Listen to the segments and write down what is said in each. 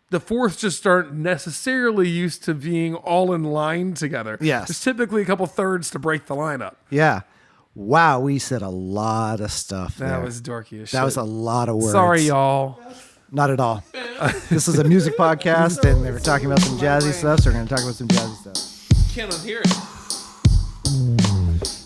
the fourths just aren't necessarily used to being all in line together. Yes. There's typically a couple thirds to break the lineup. Yeah. Wow, we said a lot of stuff there. That was dorky as shit. That was a lot of words. Sorry, y'all. Not at all. This is a music podcast, and they were talking about some jazzy stuff, so we're going to talk about some jazzy stuff. Can't unhear it.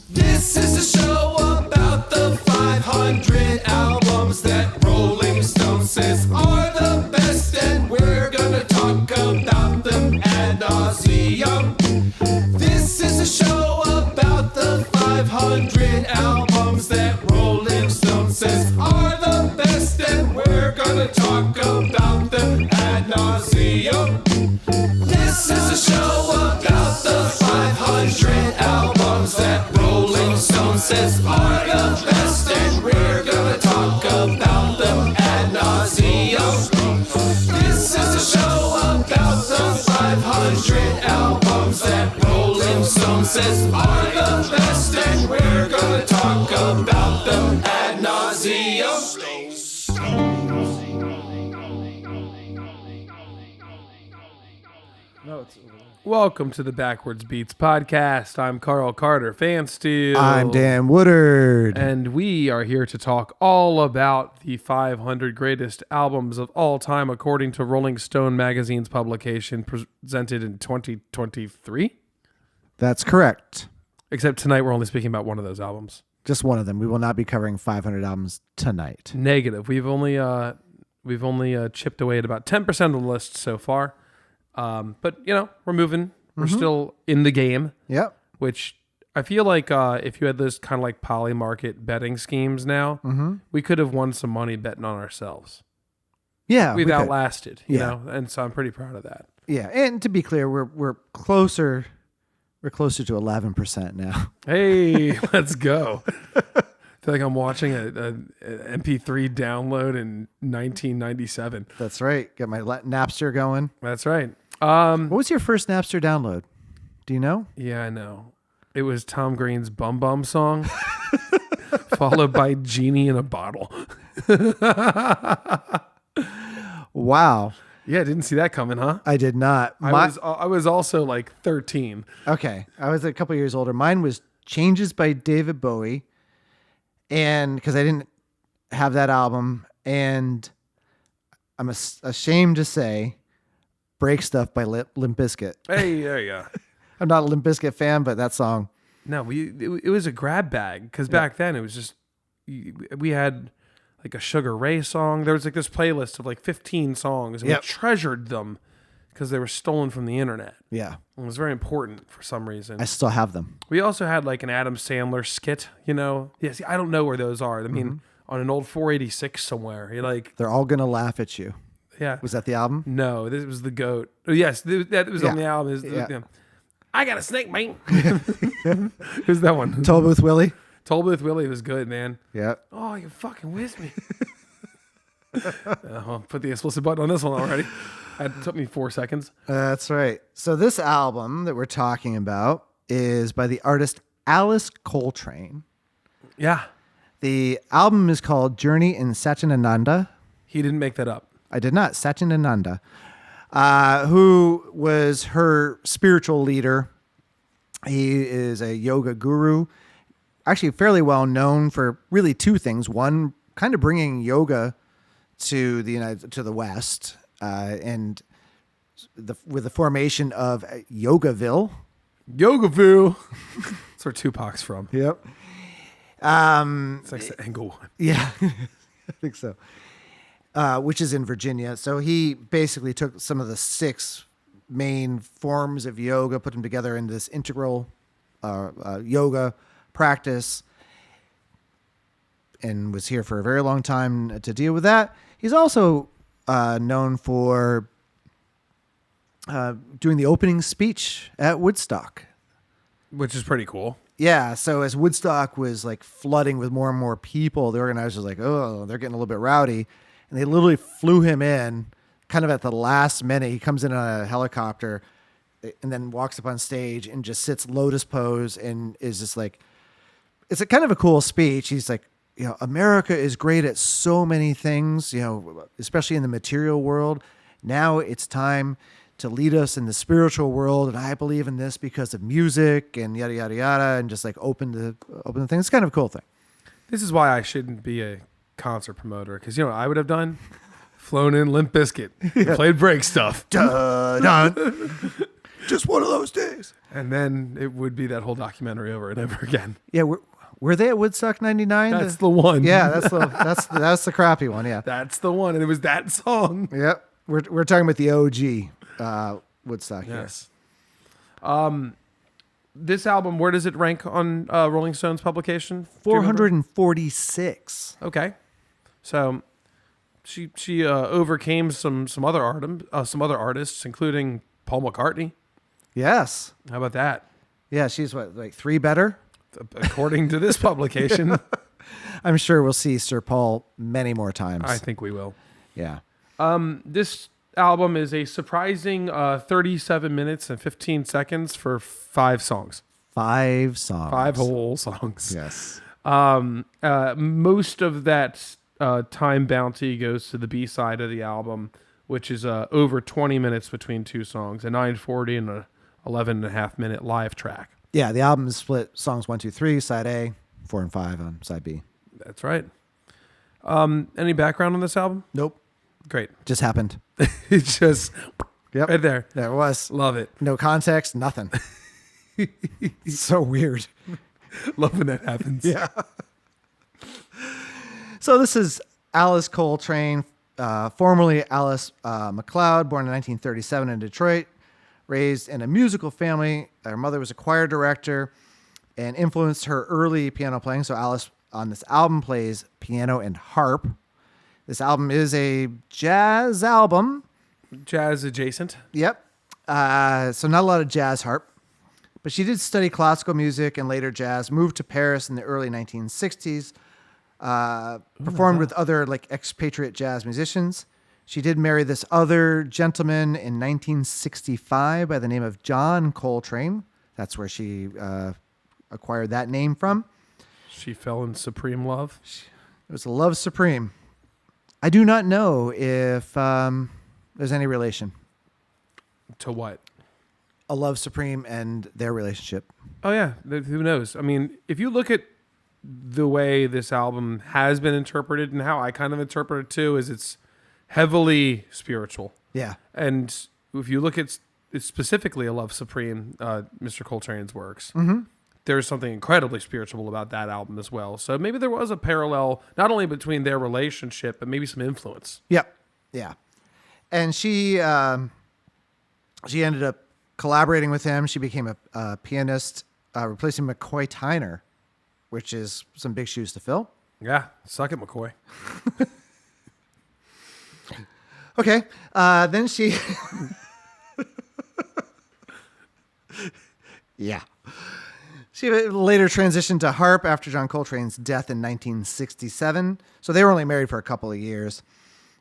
This is a show about the 500 albums that Rolling Stone says are the best, and we're gonna talk about them ad nauseum. This is a show about the 500 albums that Rolling Stone says are the best, and we're gonna talk about them ad nauseum. This is a show about the 500 albums that Rolling Stone says are the best, and we're gonna talk about them ad nauseum. This is a show about the 500 albums that Rolling Stone says are the best, and we're gonna talk about them ad nauseum. Welcome to the Backwards Beats podcast. I'm Carl Carter Fansteel. I'm Dan Woodard. And we are here to talk all about the 500 greatest albums of all time according to Rolling Stone magazine's publication presented in 2023. That's correct. Except tonight we're only speaking about one of those albums. Just one of them. We will not be covering 500 albums tonight. Negative. We've only chipped away at about 10% of the list so far. But you know, we're moving. We're still in the game. Yep. Which I feel like if you had those kind of like poly market betting schemes now, we could have won some money betting on ourselves. Yeah, We've we could. outlasted, you know, and so I'm pretty proud of that. Yeah, and to be clear, we're closer. We're closer to 11% now. Hey, let's go. I feel like I'm watching an MP3 download in 1997. That's right. Got my Napster going. That's right. What was your first Napster download? Do you know? Yeah, I know. It was Tom Green's Bum Bum song, followed by Genie in a Bottle. Wow. Yeah, didn't see that coming, huh? I did not. I was also like 13. Okay. I was a couple years older. Mine was Changes by David Bowie. And because I didn't have that album. And I'm ashamed to say Break Stuff by Limp Bizkit. Hey, there you go. I'm not a Limp Bizkit fan, but that song. No, it was a grab bag because back then it was just, we had like a Sugar Ray song. There was like this playlist of like 15 songs and we treasured them because they were stolen from the internet. Yeah. It was very important for some reason. I still have them. We also had like an Adam Sandler skit, you know? Yeah, see, I don't know where those are. I mean, on an old 486 somewhere. You're like, They're all gonna laugh at you. yeah. Was that the album? No, this was the GOAT. Oh, yes, that was on the album. I got a snake, man. Who's that one? Toll Booth Willie. Toll Booth Willie was good, man. Yeah. Oh, you're fucking with me. I'll put the explicit button on this one already. It took me 4 seconds. That's right. So this album that we're talking about is by the artist Alice Coltrane. Yeah. The album is called Journey in Satchidananda. He didn't make that up. I did not. Satchidananda, who was her spiritual leader. He is a yoga guru, actually fairly well known for really two things. One, kind of bringing yoga to the West, and with the formation of Yogaville. Yogaville. That's where Tupac's from. Yep. It's like the Englewood. Yeah, I think so. Which is in Virginia. So he basically took some of the 6 main forms of yoga, put them together into this integral yoga practice, and was here for a very long time to deal with that. He's also known for doing the opening speech at Woodstock. Which is pretty cool. Yeah, so as Woodstock was like flooding with more and more people, the organizers were like, oh, they're getting a little bit rowdy. And they literally flew him in kind of at the last minute. He comes in on a helicopter and then walks up on stage and just sits lotus pose and is just like, it's a kind of a cool speech. He's like, you know, America is great at so many things, you know, especially in the material world. Now it's time to lead us in the spiritual world, and I believe in this because of music and yada yada yada, and just like open the thing. It's kind of a cool thing. This is why I shouldn't be a concert promoter, because you know what I would have done? Flown in Limp Bizkit, played break stuff. Dun. Just one of those days. And then it would be that whole documentary over and over again. Yeah, were they at Woodstock '99? That's the one. Yeah, that's the crappy one. Yeah, That's the one, and it was that song. yep. We're talking about the OG Woodstock. Yes. This album, where does it rank on Rolling Stone's publication? 446. Okay, so she overcame some other artists, including Paul McCartney. Yes. How about that? Yeah, she's what, like 3 better? According to this publication, I'm sure we'll see Sir Paul many more times. I think we will. Yeah. This album is a surprising 37 minutes and 15 seconds for 5 songs. 5 songs. 5 whole songs. Yes. Most of that time bounty goes to the B-side of the album, which is over 20 minutes between 2 songs, a 9:40 and a 11.5 minute live track. Yeah, the album is split songs 1, 2, 3, side A, 4 and 5 on side B. That's right. Any background on this album? Nope. Great. Just happened. It's just right there. There it was. Love it. No context, nothing. It's so weird. Love when that happens. Yeah. So this is Alice Coltrane, formerly Alice McLeod, born in 1937 in Detroit, raised in a musical family. Her mother was a choir director and influenced her early piano playing. So Alice on this album plays piano and harp. This album is a jazz album. Jazz adjacent. Yep. So not a lot of jazz harp. But she did study classical music and later jazz, moved to Paris in the early 1960s, performed with other like expatriate jazz musicians. She did marry this other gentleman in 1965 by the name of John Coltrane. That's where she acquired that name from. She fell in supreme love. It was a love supreme. I do not know if there's any relation. To what? A love supreme and their relationship. Oh, yeah. Who knows? I mean, if you look at the way this album has been interpreted and how I kind of interpret it too, is it's heavily spiritual. Yeah. And if you look at it's specifically a love supreme, Mr. Coltrane's works, there's something incredibly spiritual about that album as well. So maybe there was a parallel, not only between their relationship, but maybe some influence. Yep. Yeah. And she ended up collaborating with him. She became a pianist, replacing McCoy Tyner, which is some big shoes to fill. Yeah. Suck it, McCoy. Okay. Then she... yeah. She later transitioned to harp after John Coltrane's death in 1967. So they were only married for a couple of years.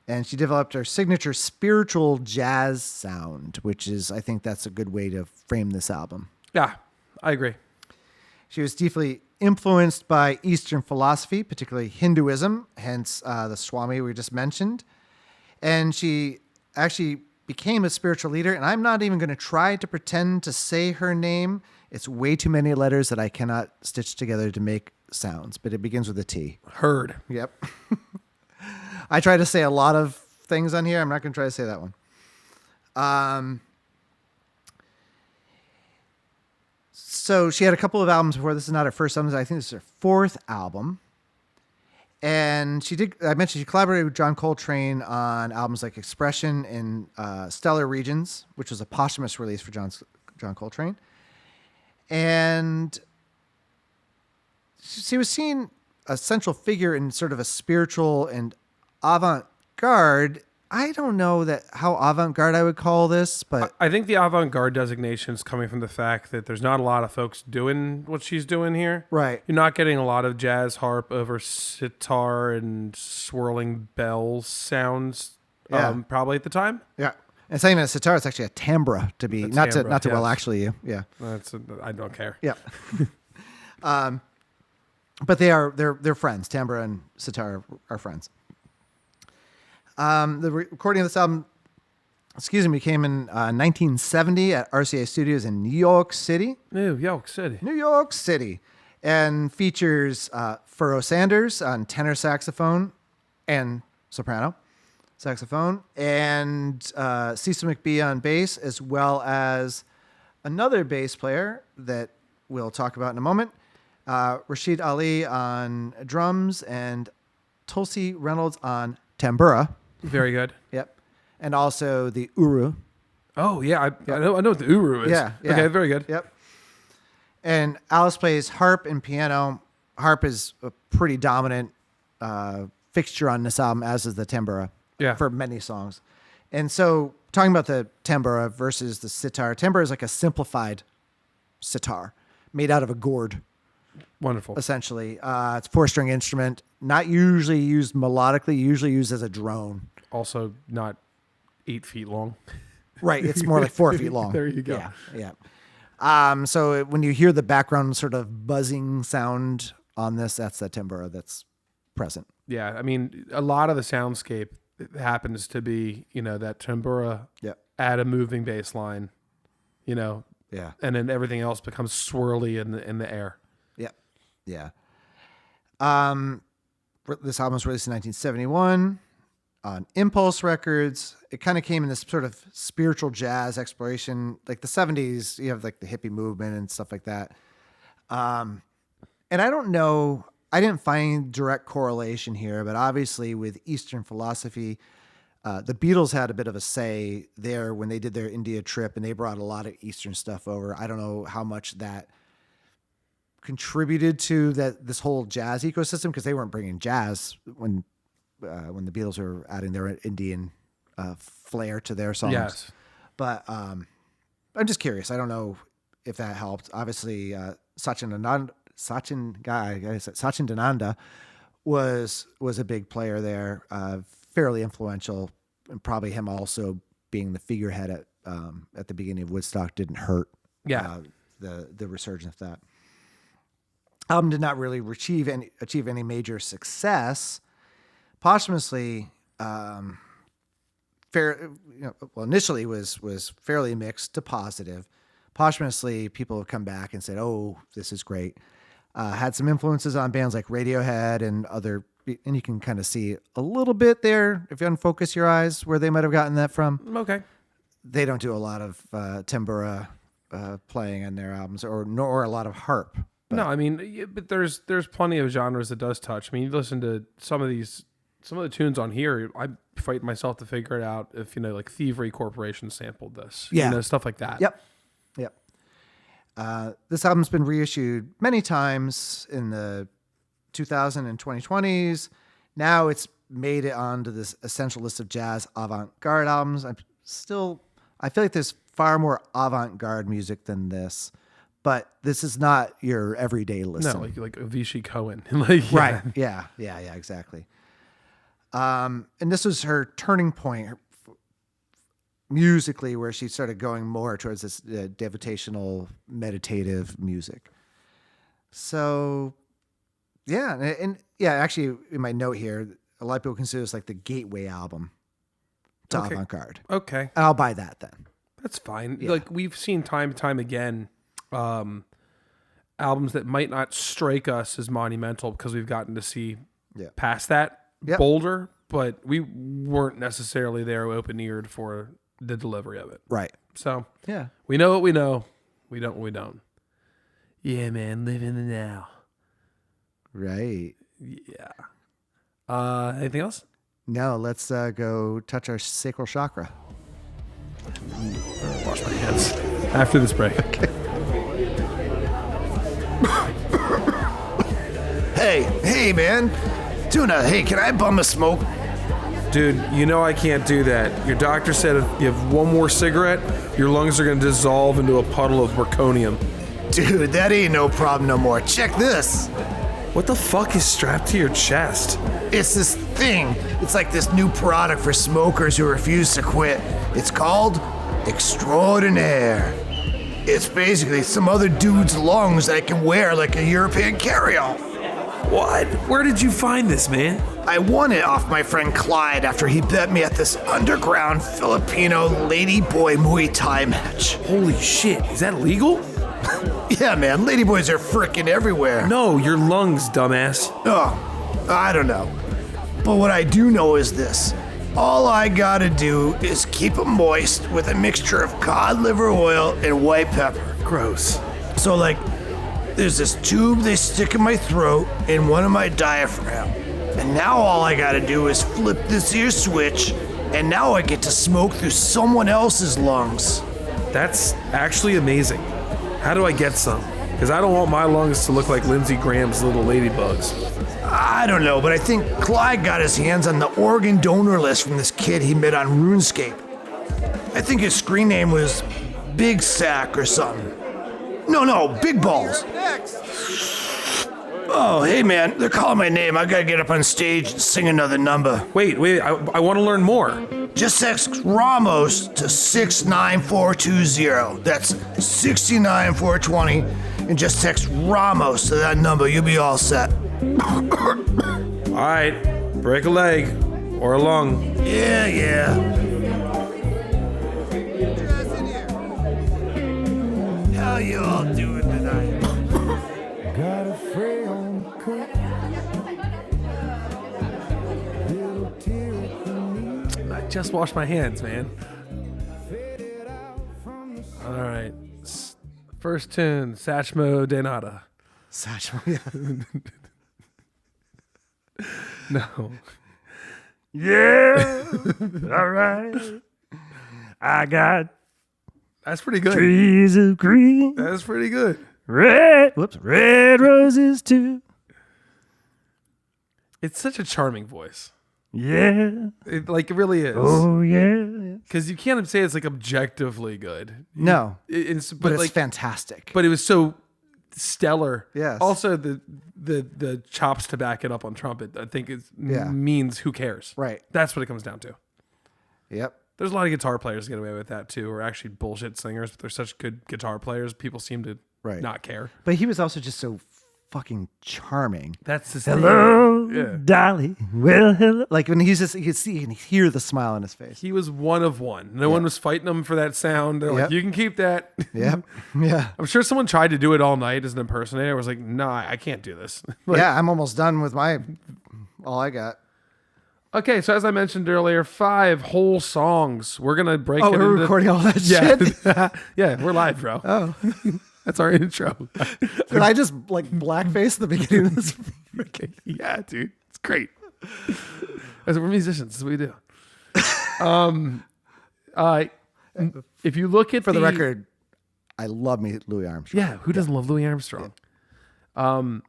And she developed her signature spiritual jazz sound, which is, I think that's a good way to frame this album. Yeah, I agree. She was deeply influenced by Eastern philosophy, particularly Hinduism, hence the Swami we just mentioned. And she actually became a spiritual leader. And I'm not even going to try to pretend to say her name. It's way too many letters that I cannot stitch together to make sounds, but it begins with a T. Heard. Yep. I try to say a lot of things on here. I'm not going to try to say that one. So she had a couple of albums before. This is not her first album. I think this is her 4th album. And I mentioned she collaborated with John Coltrane on albums like Expression and Stellar Regions, which was a posthumous release for John Coltrane. And she was seen a central figure in sort of a spiritual and avant-garde. I don't know how avant-garde I would call this, but I think the avant-garde designation is coming from the fact that there's not a lot of folks doing what she's doing here. right. You're not getting a lot of jazz harp over sitar and swirling bells sounds, Yeah. probably at the time. Yeah. And it's not even a sitar, it's actually a tamboura to be not to tamboura, well yes. actually you. Yeah. I don't care. Yeah. But they're friends. Tamboura and sitar are friends. The recording of this album came in 1970 at RCA Studios in New York City. New York City. And features Pharoah Sanders on tenor saxophone and soprano saxophone, and Cecil McBee on bass, as well as another bass player that we'll talk about in a moment, Rashid Ali on drums, and Tulsi Reynolds on tambura. Very good. Yep. And also the uru. Oh, yeah. I know what the uru is. Yeah. Okay, very good. Yep. And Alice plays harp and piano. Harp is a pretty dominant fixture on this album, as is the tambura for many songs. And so talking about the tambura versus the sitar, tambura is like a simplified sitar made out of a gourd. Wonderful. Essentially. It's a 4-string instrument, not usually used melodically, usually used as a drone. Also not 8 feet long. Right. It's more like 4 feet long. There you go. Yeah. So when you hear the background sort of buzzing sound on this, that's the tambura that's present. Yeah, I mean, a lot of the soundscape happens to be, that tambura add a moving bass line, and then everything else becomes swirly in the air. Yeah. This album was released in 1971 on Impulse Records. It kind of came in this sort of spiritual jazz exploration, like the 70s. You have like the hippie movement and stuff like that. And I don't know, I didn't find direct correlation here, but obviously with Eastern philosophy, the Beatles had a bit of a say there when they did their India trip, and they brought a lot of Eastern stuff over. I don't know how much that contributed to this whole jazz ecosystem, because they weren't bringing jazz when the Beatles were adding their Indian flair to their songs. Yes. But I'm just curious. I don't know if that helped. Obviously, Satchidananda was a big player there, fairly influential, and probably him also being the figurehead at the beginning of Woodstock didn't hurt. The resurgence of that album did not really achieve any major success. Posthumously, initially was fairly mixed to positive. Posthumously, people have come back and said, "Oh, this is great." Had some influences on bands like Radiohead and other, and you can kind of see a little bit there if you unfocus your eyes where they might have gotten that from. Okay. They don't do a lot of tambura playing on their albums, nor a lot of harp. But. No, I mean, but there's plenty of genres that does touch. I mean, you listen to some of the tunes on here. I fight myself to figure it out if like Thievery Corporation sampled this. Stuff like that. Yep. This album's been reissued many times in the 2000 and 2020s. Now it's made it onto this essential list of jazz avant-garde albums. I feel like there's far more avant-garde music than this, but this is not your everyday listen. No, like Avicii Cohen. Right. Yeah, exactly. And this was her turning point musically, where she started going more towards this devotional, meditative music. So, actually, in my note here, a lot of people consider this like the gateway album to avant-garde. Okay. And I'll buy that then. That's fine. Yeah. Like, we've seen time and time again albums that might not strike us as monumental because we've gotten to see past that bolder, but we weren't necessarily there open-eared for the delivery of it. Right. So, we know what we know. We don't what we don't. Yeah, man, live in the now. Right. Yeah. Anything else? No, let's go touch our sacral chakra. Wash my hands after this break. Okay. Hey, man. Tuna, hey, can I bum a smoke? Dude, I can't do that. Your doctor said if you have one more cigarette, your lungs are going to dissolve into a puddle of zirconium. Dude, that ain't no problem no more. Check this. What the fuck is strapped to your chest? It's this thing. It's like this new product for smokers who refuse to quit. It's called Extraordinaire. It's basically some other dude's lungs that I can wear like a European carry-on. What? Where did you find this, man? I won it off my friend Clyde after he bet me at this underground Filipino ladyboy Muay Thai match. Holy shit, is that legal? Yeah, man, ladyboys are frickin' everywhere. No, your lungs, dumbass. Oh, I don't know. But what I do know is this. All I gotta do is keep them moist with a mixture of cod liver oil and white pepper. Gross. So, like, there's this tube they stick in my throat and one in my diaphragm. And now all I gotta do is flip this here switch, and now I get to smoke through someone else's lungs. That's actually amazing. How do I get some? Because I don't want my lungs to look like Lindsey Graham's little ladybugs. I don't know, but I think Clyde got his hands on the organ donor list from this kid he met on RuneScape. I think his screen name was Big Sack or something. No, Big Balls. Oh, hey man, they're calling my name. I gotta get up on stage and sing another number. Wait, I want to learn more. Just text Ramos to 69420. That's 69420. And just text Ramos to that number. You'll be all set. All right, break a leg or a lung. Yeah. How you all doing tonight? Got a frail coat. Little tear at the knee. I just washed my hands, man. All right, first tune, Satchidananda. Satchmo. No. Yeah, all right. I got That's pretty good. trees of green, That's pretty good. red roses too. It's such a charming voice. Yeah, It really is. oh yeah. Because you can't say it's like objectively good. No, It's, but it's like, fantastic. but it was so stellar. Yes. Also, the chops to back it up on trumpet, I think means who cares. Right. That's what it comes down to. Yep. There's a lot of guitar players that get away with that too, or actually bullshit singers, but they're such good guitar players. People seem to not care. But he was also just so fucking charming. That's the Hello, Yeah. Dolly. Well, hello. Like when he's just, you could see and hear the smile on his face. He was one of one. No one was fighting him for that sound. They're like, Yep. you can keep that. Yep. Yeah. I'm sure someone tried to do it all night as an impersonator. I was like, nah, I can't do this. Like, Yeah. I'm almost done with all I got. Okay, so as I mentioned earlier, 5 whole songs. We're gonna break it Oh, we're into recording all that yeah. shit. Yeah, we're live, bro. Oh, That's our intro. did I just like blackface at the beginning of this? Yeah, dude, it's great. As we're musicians, that's what we do. If you look at For the record, I love me Louis Armstrong. yeah, who doesn't love Louis Armstrong? Oh,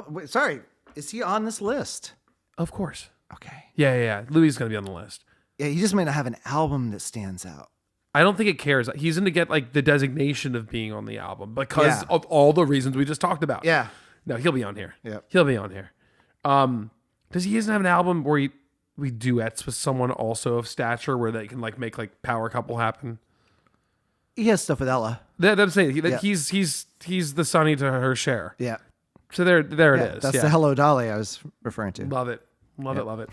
wait, sorry. Is he on this list? Of course, Okay. yeah. Louis is gonna be on the list. Yeah, he just may not have an album that stands out. I don't think it cares. He's going to get like the designation of being on the album because Yeah. of all the reasons we just talked about. Yeah. No, he'll be on here. Yep. He'll be on here. Does he doesn't have an album where we duets with someone also of stature where they can like make like power couple happen? He has stuff with Ella. That I'm saying Yeah. he's the Sonny to her Cher. Yeah. So there Yeah, it is. that's Yeah. the Hello Dolly I was referring to. Love it. Love it.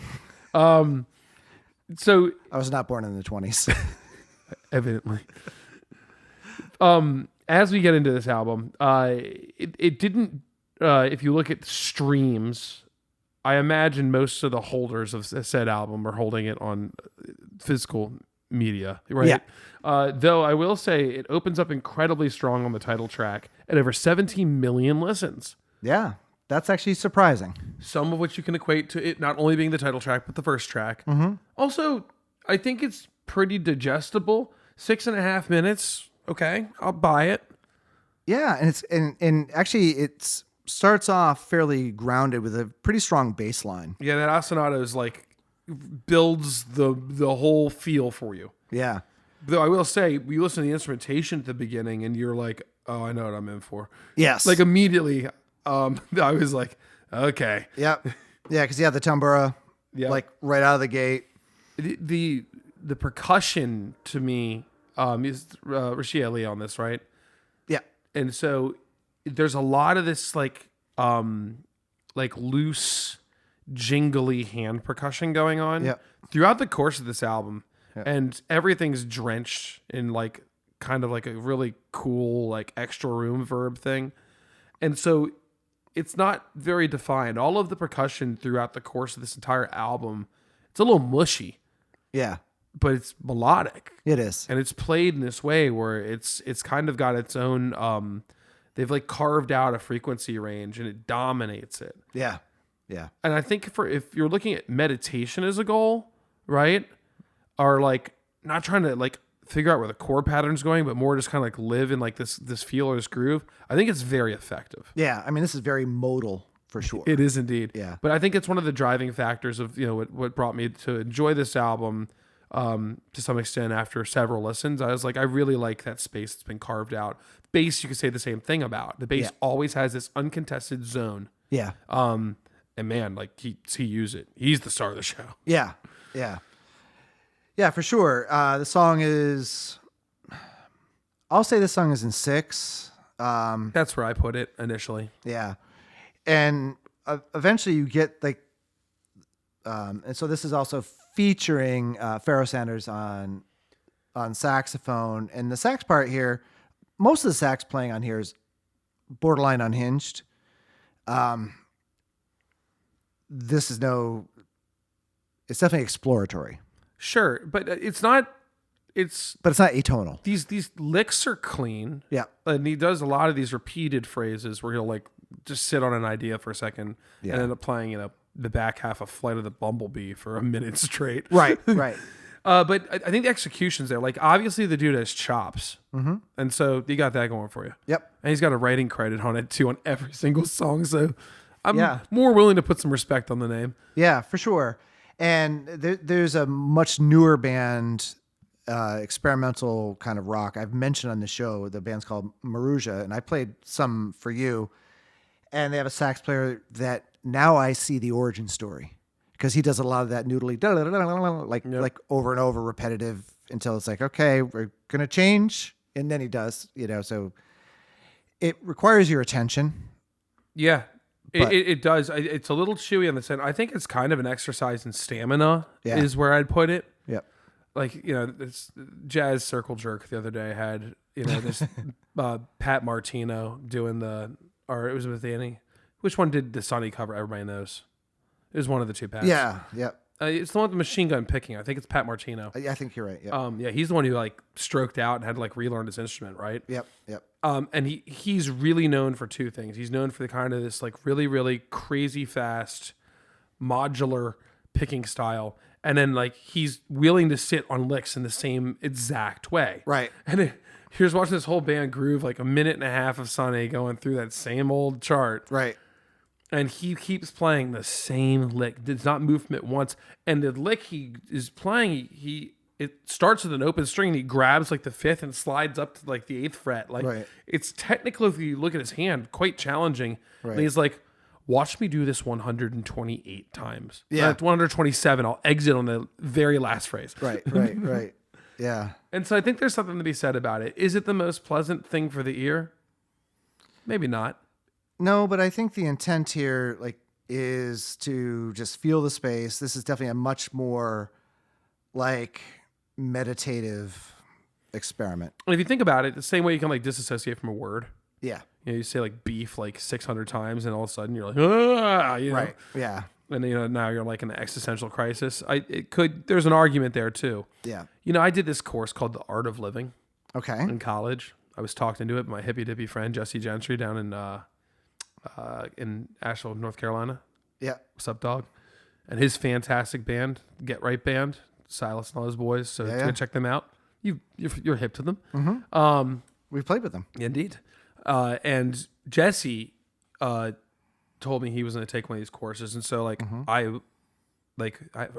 So I was not born in the 20s. evidently. As we get into this album, it didn't. If you look at streams, I imagine most of the holders of said album are holding it on physical media, right? Yeah. Though I will say it opens up incredibly strong on the title track at over 17 million listens. Yeah. That's actually surprising. Some of which you can equate to it not only being the title track, but the first track. Mm-hmm. Also, I think it's pretty digestible. 6.5 minutes. Okay, I'll buy it. Yeah, and it's and actually it starts off fairly grounded with a pretty strong bass line. Yeah, that ostinato is like builds the whole feel for you. Yeah. Though I will say, you listen to the instrumentation at the beginning, and you're like, "Oh, I know what I'm in for." Yes. Like immediately, I was like, "Okay." Yeah. Yeah, because you have the tambura, Yeah. like right out of the gate. The percussion to me is Rishi Ali on this, right? Yeah. And so there's a lot of this like loose jingly hand percussion going on Yeah. throughout the course of this album. Yeah. And everything's drenched in like kind of like a really cool like extra room verb thing. And so it's not very defined. All of the percussion throughout the course of this entire album, it's a little mushy, Yeah. but it's melodic. It is. And it's played in this way where it's kind of got its own they've like carved out a frequency range and it dominates it. Yeah. Yeah. And I think if you're looking at meditation as a goal, right? Or like not trying to like figure out where the chord pattern's going, but more just kind of like live in like this feel or this groove, I think it's very effective. Yeah. I mean, this is very modal for sure. It is indeed. Yeah. But I think it's one of the driving factors of, what brought me to enjoy this album to some extent after several listens. I was like, I really like that space that's been carved out. Bass, you could say the same thing about. The bass always has this uncontested zone. Yeah. And man, like he used it. He's the star of the show. Yeah. Yeah. Yeah, for sure. The song is, I'll say this song is in 6. That's where I put it initially. Yeah. And eventually you get like, and so this is also featuring Pharoah Sanders on saxophone. And the sax part here, most of the sax playing on here is borderline unhinged. This is it's definitely exploratory. Sure, but it's not. But it's not atonal. These licks are clean. Yeah. And he does a lot of these repeated phrases where he'll like just sit on an idea for a second and end up playing the back half of Flight of the Bumblebee for a minute straight. Right, right. But I think the execution's there. Like obviously the dude has chops, and so you got that going for you. Yep. And he's got a writing credit on it too on every single song. So I'm Yeah. more willing to put some respect on the name. Yeah, for sure. And there's a much newer band, experimental kind of rock. I've mentioned on the show, the band's called Maruja, and I played some for you. And they have a sax player that now I see the origin story because he does a lot of that noodly, like over and over, repetitive until it's like, okay, we're going to change. And then he does, so it requires your attention. Yeah. But- It does. It's a little chewy on the center. I think it's kind of an exercise in stamina Yeah. is where I'd put it. Yep. Like, this Jazz Circle Jerk the other day had, this Pat Martino doing or it was with Annie. Which one did the Sonny cover? Everybody knows. It was one of the two Pats. Yeah. Yep. It's the one with the machine gun picking. I think it's Pat Martino. I think you're right. Yep. Yeah, he's the one who like stroked out and had to like relearn his instrument, right? Yep. Yep. And he's really known for two things. He's known for the kind of this like really, really crazy fast modular picking style. And then like he's willing to sit on licks in the same exact way. Right. And here's watching this whole band groove like a minute and a half of Sonny going through that same old chart. Right. And he keeps playing the same lick. Does not move from it once. And the lick he is playing, it starts with an open string. And he grabs like the 5th and slides up to like the 8th fret. Like Right. it's technically, if you look at his hand, quite challenging. Right. And he's like, watch me do this 128 times. Yeah. 127. I'll exit on the very last phrase. Right. Right. Right. Yeah. And so I think there's something to be said about it. Is it the most pleasant thing for the ear? Maybe not. No, but I think the intent here, is to just feel the space. This is definitely a much more meditative experiment. And if you think about it, the same way you can like disassociate from a word. Yeah. You say like beef like 600 times, and all of a sudden you're like, ah, Right. Yeah. And now you're like in an existential crisis. There's an argument there too. Yeah. I did this course called The Art of Living Okay. in college. I was talked into it by my hippy dippy friend Jesse Gentry down in Asheville, North Carolina. Yeah. What's up, dog? And his fantastic band, Get Right Band, Silas and all his boys. So Yeah. check them out. You're hip to them. Mm-hmm. We've played with them. Indeed. And Jesse told me he was going to take one of these courses. And so a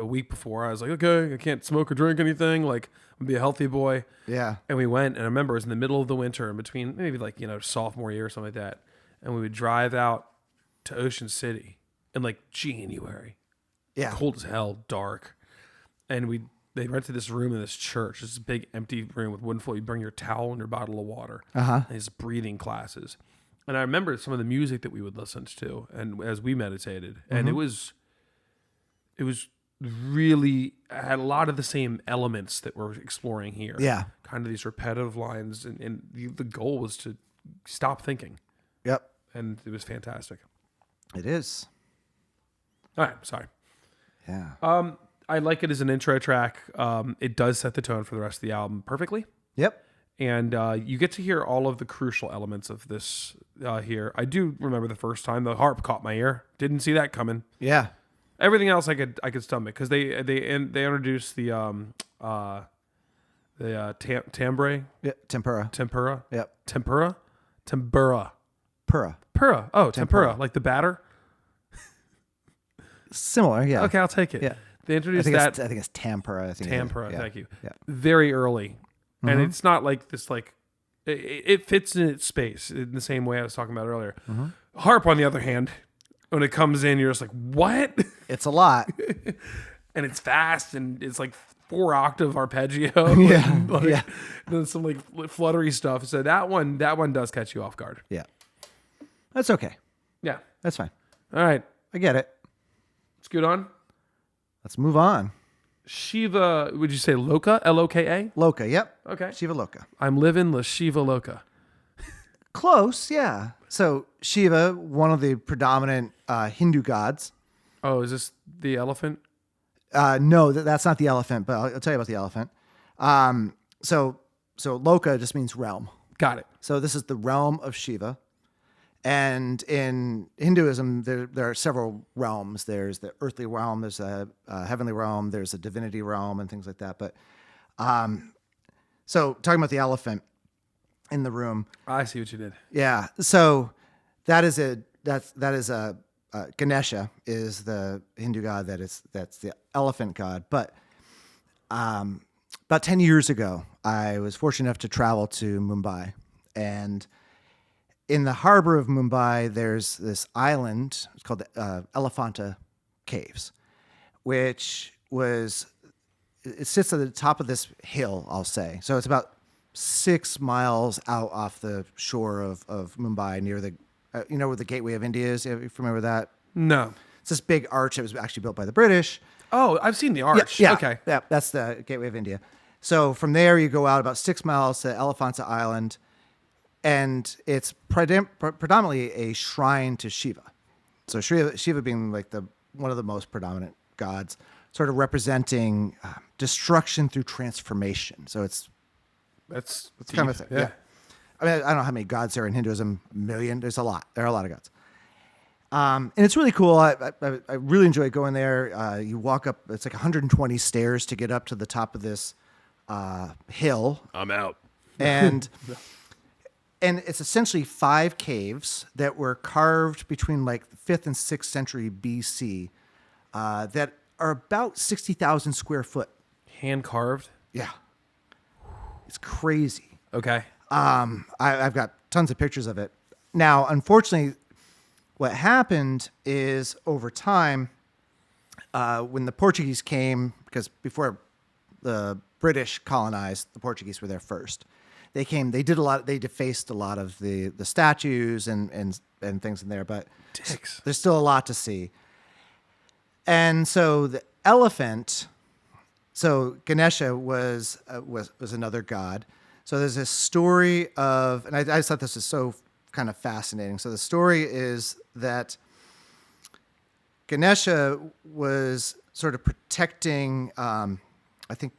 week before I was like, okay, I can't smoke or drink anything. Like I'm gonna be a healthy boy. Yeah. And we went, and I remember it was in the middle of the winter in between maybe sophomore year or something like that. And we would drive out to Ocean City in like January. Yeah. Cold as hell, dark. And they rented this room in this church, this big empty room with wooden floor. You bring your towel and your bottle of water. Uh-huh. And these breathing classes. And I remember some of the music that we would listen to and as we meditated. And it was it was really had a lot of the same elements that we're exploring here. Yeah. Kind of these repetitive lines, and the goal was to stop thinking. Yep. And it was fantastic. It is. All right, sorry. Yeah. I like it as an intro track. It does set the tone for the rest of the album perfectly. Yep. And you get to hear all of the crucial elements of this here. I do remember the first time the harp caught my ear. Didn't see that coming. Yeah. Everything else I could stomach because they introduced the timbre. Yeah. Tempura. Yep. Tempura. Pura. Oh, tempura, like the batter. Similar. Yeah. Okay, I'll take it. Yeah. They introduced I that. think it's tempura. Tempura. Yeah. Thank you. Yeah. Very early, and it's not like this. Like it fits in its space in the same way I was talking about earlier. Harp, on the other hand, when it comes in, you're just like, what? It's a lot. And it's fast, and it's like 4-octave arpeggio. Yeah. And like, Yeah. Then some like fluttery stuff. So that one does catch you off guard. Yeah. That's okay. Yeah. That's fine. All right. I get it. Let's get on. Let's move on. Shiva, would you say Loka? Loka? Loka. Yep. Okay. Shiva Loka. I'm living La Shiva Loka. Close. Yeah. So Shiva, one of the predominant Hindu gods. Oh, is this the elephant? No, that's not the elephant, but I'll tell you about the elephant. So Loka just means realm. Got it. So this is the realm of Shiva. And in Hinduism, there are several realms. There's the earthly realm, there's a heavenly realm, there's a divinity realm, and things like that. But so talking about the elephant in the room, I see what you did. yeah. So that's Ganesha is the Hindu god that's the elephant god. But about 10 years ago, I was fortunate enough to travel to Mumbai, and in the harbor of Mumbai, there's this island. It's called the Elephanta Caves, which it sits at the top of this hill, I'll say. So it's about 6 miles out off the shore of Mumbai, near the, where the Gateway of India is. Are you familiar with that? No. It's this big arch that was actually built by the British. Oh, I've seen the arch. Yeah, Okay. Yeah, that's the Gateway of India. So from there, you go out about 6 miles to Elephanta Island, and it's predominantly a shrine to Shiva. So Shiva being like one of the most predominant gods, sort of representing destruction through transformation. So it's kind of a thing. Yeah. I mean, I don't know how many gods there are in Hinduism. 1 million. There's a lot. There are a lot of gods. And it's really cool. I really enjoy going there. You walk up. It's like 120 stairs to get up to the top of this hill. I'm out. And it's essentially 5 caves that were carved between like the 5th and 6th century BC that are about 60,000 square foot. Hand carved. Yeah. It's crazy. Okay. I've got tons of pictures of it. Now, unfortunately, what happened is over time, when the Portuguese came, because before the British colonized, the Portuguese were there first. They came, they defaced a lot of the statues and things in there, but Dicks. there's still a lot to see. And so the elephant, so Ganesha was another god. So there's this story of, and I just thought this was so kind of fascinating. So the story is that Ganesha was sort of protecting, I can't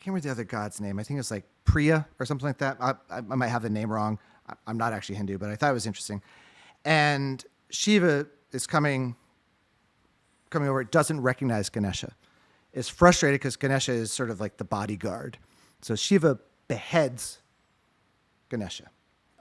remember the other god's name. I think it's like Priya or something like that. I might have the name wrong. I'm not actually Hindu, but I thought it was interesting. And Shiva is coming over, doesn't recognize Ganesha. Is frustrated because Ganesha is sort of like the bodyguard. So Shiva beheads Ganesha.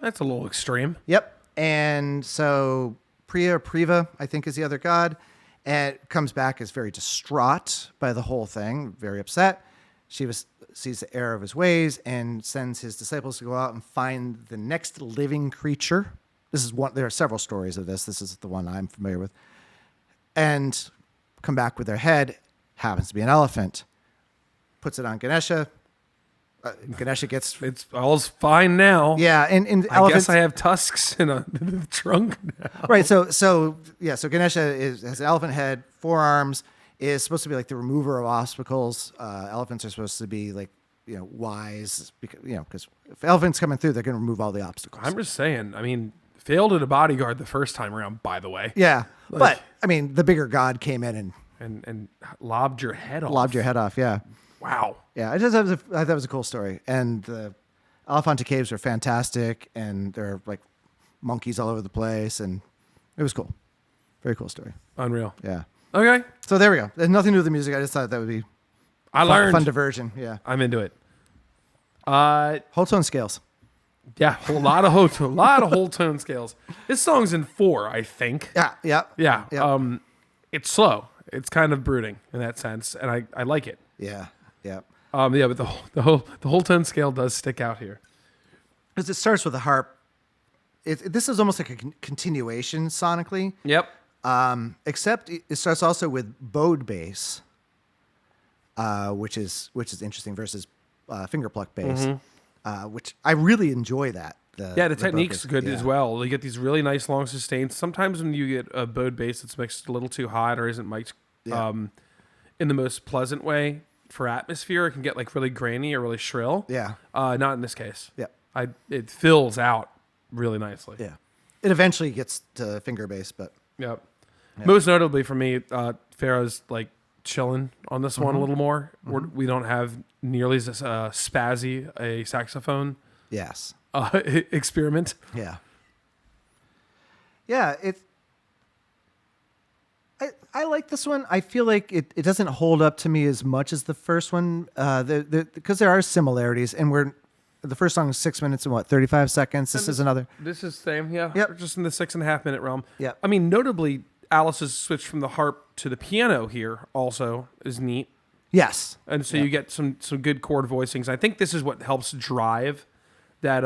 That's a little extreme. Yep. And so Priya or Priva, I think, is the other god, and comes back as very distraught by the whole thing, very upset. Shiva sees the error of his ways and sends his disciples to go out and find the next living creature. This is one. There are several stories of this. This is the one I'm familiar with. And come back with their head. Happens to be an elephant. Puts it on Ganesha. Ganesha gets... It's all's fine now. Yeah, and I guess I have tusks in the trunk now. Right, so Ganesha has an elephant head, 4 arms, is supposed to be like the remover of obstacles. Elephants are supposed to be like, wise because if elephants coming through, they're going to remove all the obstacles. I'm just saying. I mean, failed at a bodyguard the first time around, by the way. Yeah. But I mean, the bigger god came in and lobbed your head off. lobbed your head off. Yeah. Wow. Yeah. I thought it was a cool story. And the Elephanta Caves are fantastic. And there are like monkeys all over the place. And it was cool. Very cool story. Unreal. Yeah. Okay. So there we go. There's nothing to do with the music. I just thought that would be fun diversion. Yeah. I'm into it. Whole tone scales. Yeah, a lot of whole tone scales. This song's in 4, I think. Yeah. Yeah. It's slow. It's kind of brooding in that sense, and I like it. Yeah. But the whole tone scale does stick out here. Because it starts with a harp. This is almost like a continuation sonically. Yep. Except it starts also with bowed bass, which is interesting versus finger pluck bass, which I really enjoy that. The technique's good as well. You get these really nice long sustains. Sometimes when you get a bowed bass that's mixed a little too hot or isn't mixed in the most pleasant way for atmosphere, it can get like really grainy or really shrill. Yeah. Not in this case. Yeah. It fills out really nicely. Yeah. It eventually gets to finger bass, but Yep. Most notably for me, Pharoah's like chilling on this one a little more. We don't have nearly as spazzy a saxophone yes. experiment. Yeah. Yeah. I like this one. I feel like it doesn't hold up to me as much as the first one, because there are similarities, and the first song is 6 minutes and 35 seconds. This is another. This is same, yeah. Yep. We're just in the 6.5 minute realm. Yeah. I mean, notably, Alice's switch from the harp to the piano here also is neat. Yes. And so you get some good chord voicings. I think this is what helps drive that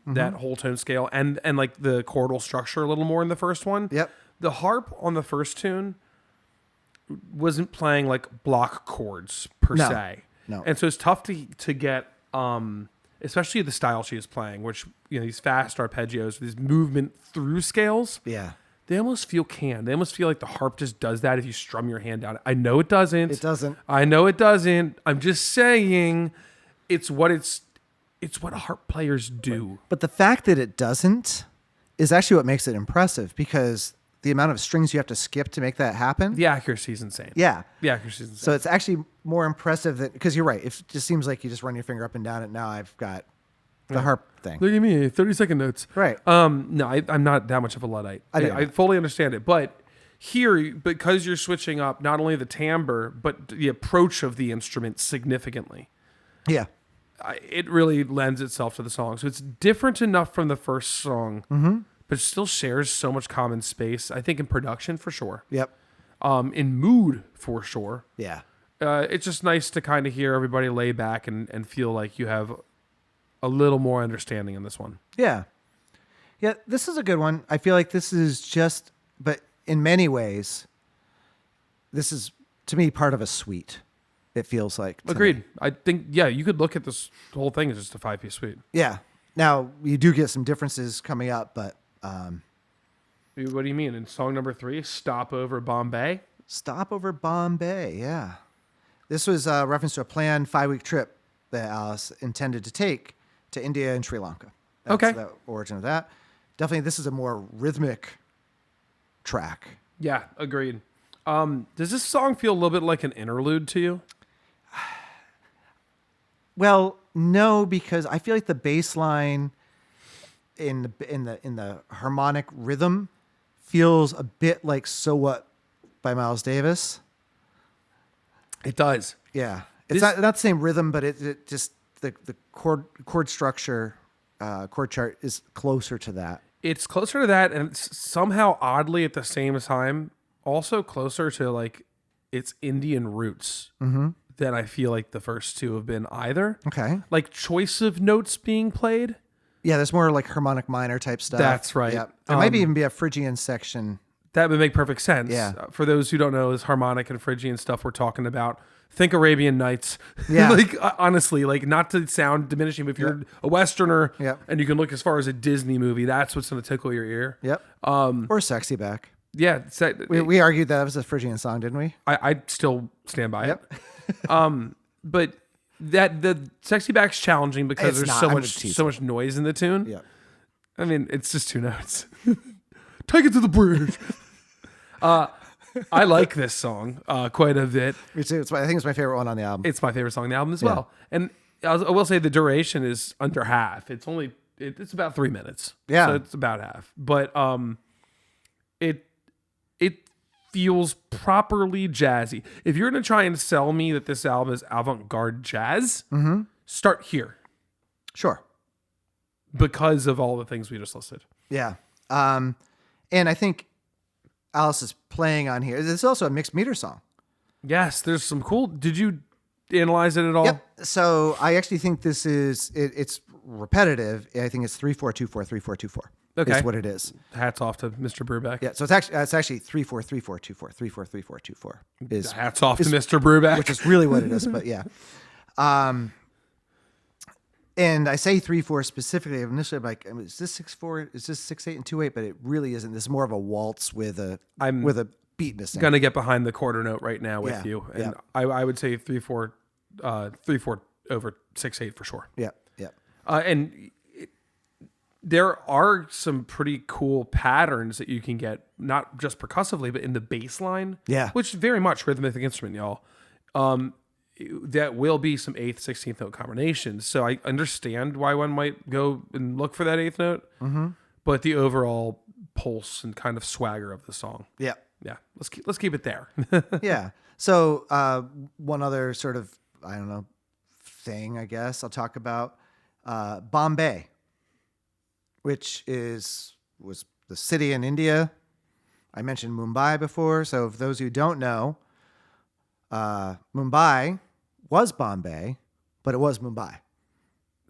that whole tone scale and like the chordal structure a little more in the first one. Yep. The harp on the first tune wasn't playing like block chords per se. No. And so it's tough to get especially the style she is playing, which these fast arpeggios, these movement through scales. Yeah. They almost feel canned. They almost feel like the harp just does that if you strum your hand down. I know it doesn't. It doesn't. I know it doesn't. I'm just saying it's what harp players do. But the fact that it doesn't is actually what makes it impressive, because the amount of strings you have to skip to make that happen. The accuracy is insane. Yeah. The accuracy is insane. So it's actually more impressive because you're right. It just seems like you just run your finger up and down it. Now I've got the harp thing. Look at me, 30-second notes. Right. No, I'm not that much of a Luddite. I fully understand it. But here, because you're switching up not only the timbre, but the approach of the instrument significantly, Yeah. it really lends itself to the song. So it's different enough from the first song, but it still shares so much common space. I think in production, for sure. Yep. In mood, for sure. Yeah. It's just nice to kind of hear everybody lay back and feel like you have a little more understanding in this one. Yeah. Yeah, this is a good one. I feel like this is but in many ways, this is, to me, part of a suite. It feels like. Agreed. Me. I think, you could look at this whole thing as just a 5-piece suite. Yeah. Now, you do get some differences coming up, but... What do you mean? In song number 3, Stop Over Bombay? Stop Over Bombay, yeah. This was a reference to a planned 5-week trip that Alice intended to take to India and Sri Lanka. That's the origin of that. Definitely, this is a more rhythmic track. Yeah, agreed. Does this song feel a little bit like an interlude to you? Well, no, because I feel like the bass line in the harmonic rhythm feels a bit like "So What" by Miles Davis. It does. Yeah, it's not the same rhythm, but it just the chord structure, chord chart is closer to that. It's closer to that, and it's somehow oddly at the same time also closer to like its Indian roots than I feel like the first two have been either. Okay, like choice of notes being played. Yeah, there's more like harmonic minor type stuff. That's right. Yeah. There might even be a Phrygian section. That would make perfect sense. Yeah. For those who don't know, is harmonic and Phrygian stuff we're talking about. Think Arabian Nights. Yeah. Like, honestly, like, not to sound diminishing, but if you're a Westerner and you can look as far as a Disney movie, that's what's going to tickle your ear. Yep. Or Sexy Back. Yeah, We argued that was a Phrygian song, didn't we? I still stand by it. But that the Sexy Back's challenging because It's there's not. so much noise in the tune. Yeah. I mean, it's just 2 notes. Take it to the bridge. I like this song quite a bit. Me too. I think it's my favorite one on the album. It's my favorite song on the album as well. And I will say the duration is under half. It's about 3 minutes. Yeah. So it's about half. But it feels properly jazzy. If you're going to try and sell me that this album is avant-garde jazz, start here. Sure. Because of all the things we just listed. Yeah. And I think Alice is playing on here. It's also a mixed meter song. Yes, there's some cool. Did you analyze it at all? Yep. So I actually think this is it's repetitive. I think it's 3-4-2-4 3-4-2-4. Okay, is what it is. Hats off to Mr. Brubeck. Yeah. So it's actually 3-4-3-4-2-4 3-4-3-4-2-4 is hats off to Mr. Brubeck, which is really what it is. But yeah. And I say 3-4 specifically. Initially, I'm like, is this 6-4? Is this 6-8 and 2-8? But it really isn't. This is more of a waltz with a beat missing. Gonna get behind the quarter note right now with you, and yeah. I would say 3-4 over 6-8 for sure. Yeah, yeah, There are some pretty cool patterns that you can get, not just percussively, but in the bass line. Yeah. Which is very much rhythmic instrument, y'all. That will be some 8th, 16th note combinations. So I understand why one might go and look for that 8th note. Mm-hmm. But the overall pulse and kind of swagger of the song. yeah, Yeah. Let's keep it there. yeah. So one other sort of, I don't know, thing, I guess I'll talk about Bombay, which was the city in India. I mentioned Mumbai before. So for those who don't know, Mumbai was Bombay, but it was Mumbai.